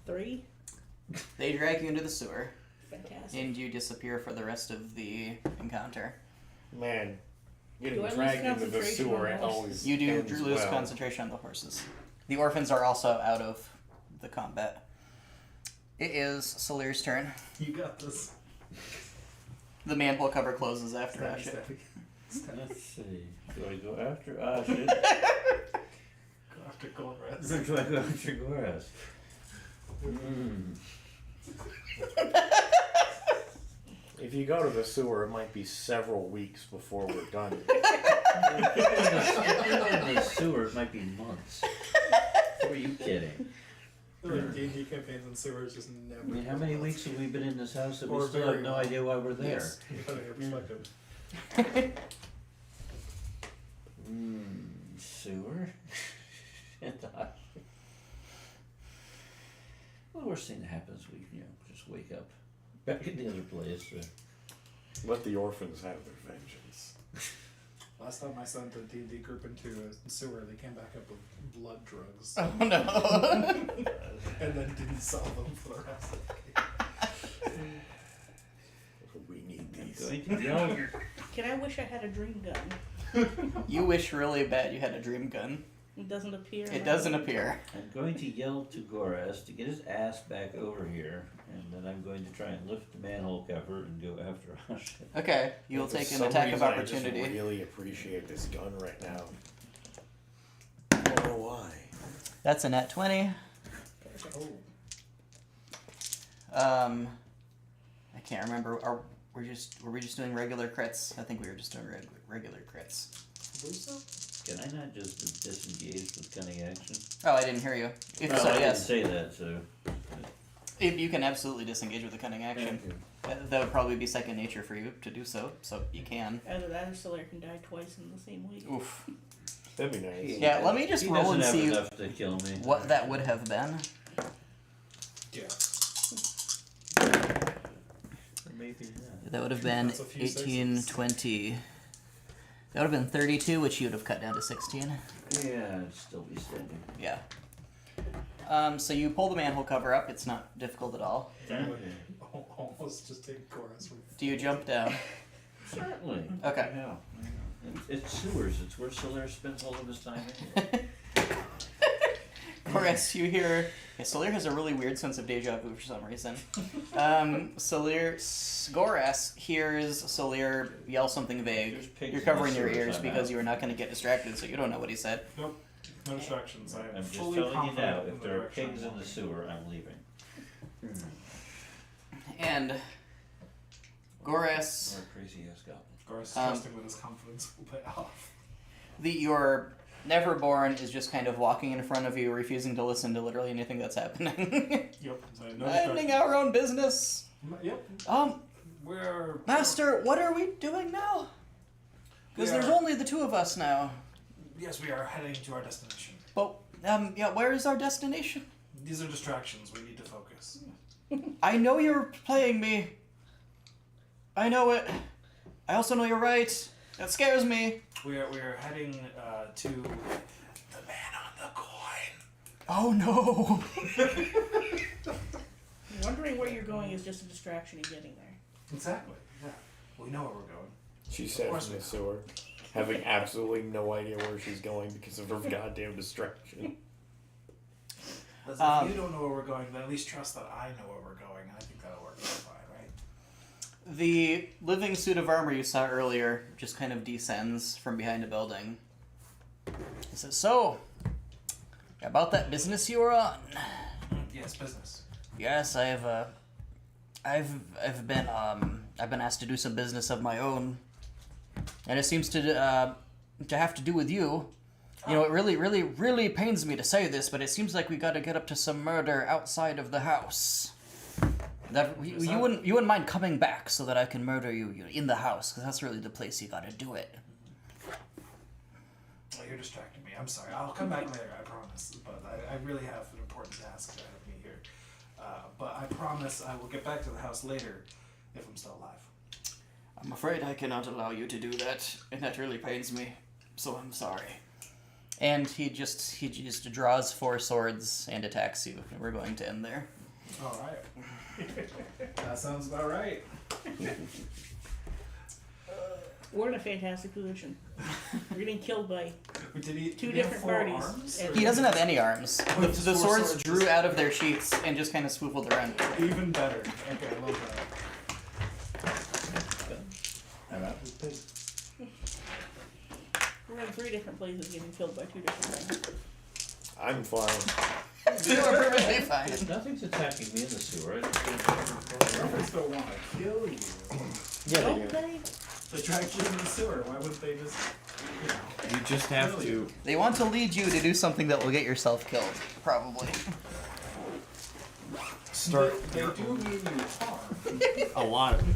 3. They drag you into the sewer, Fantastic. and you disappear for the rest of the encounter. Man, getting Do I lose dragged into the concentration sewer on the horse? always You do ends lose well. concentration on the horses. The orphans are also out of the combat. It is Salir's turn. You got this. The manhole cover closes after Stabby, Ashit. stabby. Stabby. Let's see. Do I go after Ashit? Go after gold reds. Or do I go after Goras? If you go to the sewer, it might be several weeks before we're done. If you go in the sewer, it might be months. Who are you kidding? Like D&D campaigns and sewers just never. I mean, how many weeks have we been in this house that we Or still very have no long. idea why we're there? Yes, depending on your perspective. Sewer? Well, the worst thing that happens, we just wake up back in the other place. Let the orphans have their vengeance. Last time I sent a D&D group into a sewer, they came back up with blood drugs. Oh no. And then didn't sell them for the rest of the game. We need these. Going to yell. Can I wish I had a dream gun? You wish really bad you had a dream gun. It doesn't appear. It doesn't appear. I'm going to yell to Goras to get his ass back over here, and then I'm going to try and lift the manhole cover and go after Ashit. Okay, you'll For take an some attack of reason, opportunity. I just really appreciate this gun right now. I don't know why. That's a net 20. Oh. I can't remember. Were we just doing regular crits? I think we were just doing regular crits. Believe so? Can I not just disengage with cunning action? Oh, I didn't hear you. If Well, so, I yes. didn't say that, so. If you can absolutely disengage with a cunning action. That would probably be second nature for you to do so, so you can. Either that or Solaire can die twice in the same week. Oof. That'd be nice. Yeah, let me just He roll doesn't and have see enough to kill me. what that would have been. Yeah. Or maybe not. That would have been That's a few 18, sixes. 20. That would have been 32, which you would have cut down to 16. Yeah, I'd still be standing. Yeah. So you pull the manhole cover up. It's not difficult at all. Almost just take chorus. Do you jump down? Certainly. Okay. Yeah. It's sewers. It's where Solaire spends all of his time anyway. Chorus, you hear. Okay, Solaire has a really weird sense of deja vu for some reason. Goras hears Solaire yell something vague. There's pigs You're in the covering your sewers, ears I'm because out. you are not going to get distracted, so you don't know what he said. Nope. No distractions. I am I'm just fully telling you confident now, in if the there are direction pigs I'm in the going. sewer, I'm leaving. And Goras, Or a crazy ass goblin. Gar's trusting that his confidence will pay off. your Neverborn is just kind of walking in front of you, refusing to listen to literally anything that's happening. Yep. So no Minding distractions. our own business. Yep. We're Master, what are we doing now? Because We there's are- only the two of us now. Yes, we are heading to our destination. But, yeah, where is our destination? These are distractions. We need to focus. I know you're playing me. I know it. I also know you're right. That scares me. We are heading to the man on the coin. Oh no. Wondering where you're going is just a distraction in getting there. Exactly. Yeah. We know where we're going. She says course in we the do. sewer, having absolutely no idea where she's going because of her goddamn distraction. Listen, Um, if you don't know where we're going, then at least trust that I know where we're going, and I think that'll work out fine, right? The living suit of armor you saw earlier just kind of descends from behind a building. He says, "So, about that business you were on." Yes, business. Yes, I've been asked to do some business of my own, and it seems to have to do with you. You know, it really pains me to say this, but it seems like we got to get up to some murder outside of the house. That you wouldn't mind coming back so that I can murder you in the house, because that's really the place you got to do it. Well, you're distracting me. I'm sorry. I'll come back later, I promise. But I really have an important task ahead of me here. But I promise I will get back to the house later if I'm still alive. I'm afraid I cannot allow you to do that, and that really pains me. So I'm sorry. And he just draws 4 swords and attacks you. And we're going to end there. All right. That sounds about right. We're in a fantastic position. We're getting killed by Did he, Two did he have different 4 parties. arms, And- or- He doesn't have any arms. The just the 4 swords swords. drew out of their sheaths and just kind of swooped around. Even better. Okay, I love that. I'm out with pigs. we're in 3 different places getting killed by 2 different things. I'm fine. You are perfectly fine. Nothing's attacking me in the sewer. I just Robbers don't want to kill you. Yeah, Don't they they? They tracked you in the sewer. Why wouldn't they just, you know? do. You just have to They want to lead you to do something that will get yourself killed, probably. start They do mean you harm. a lot of it.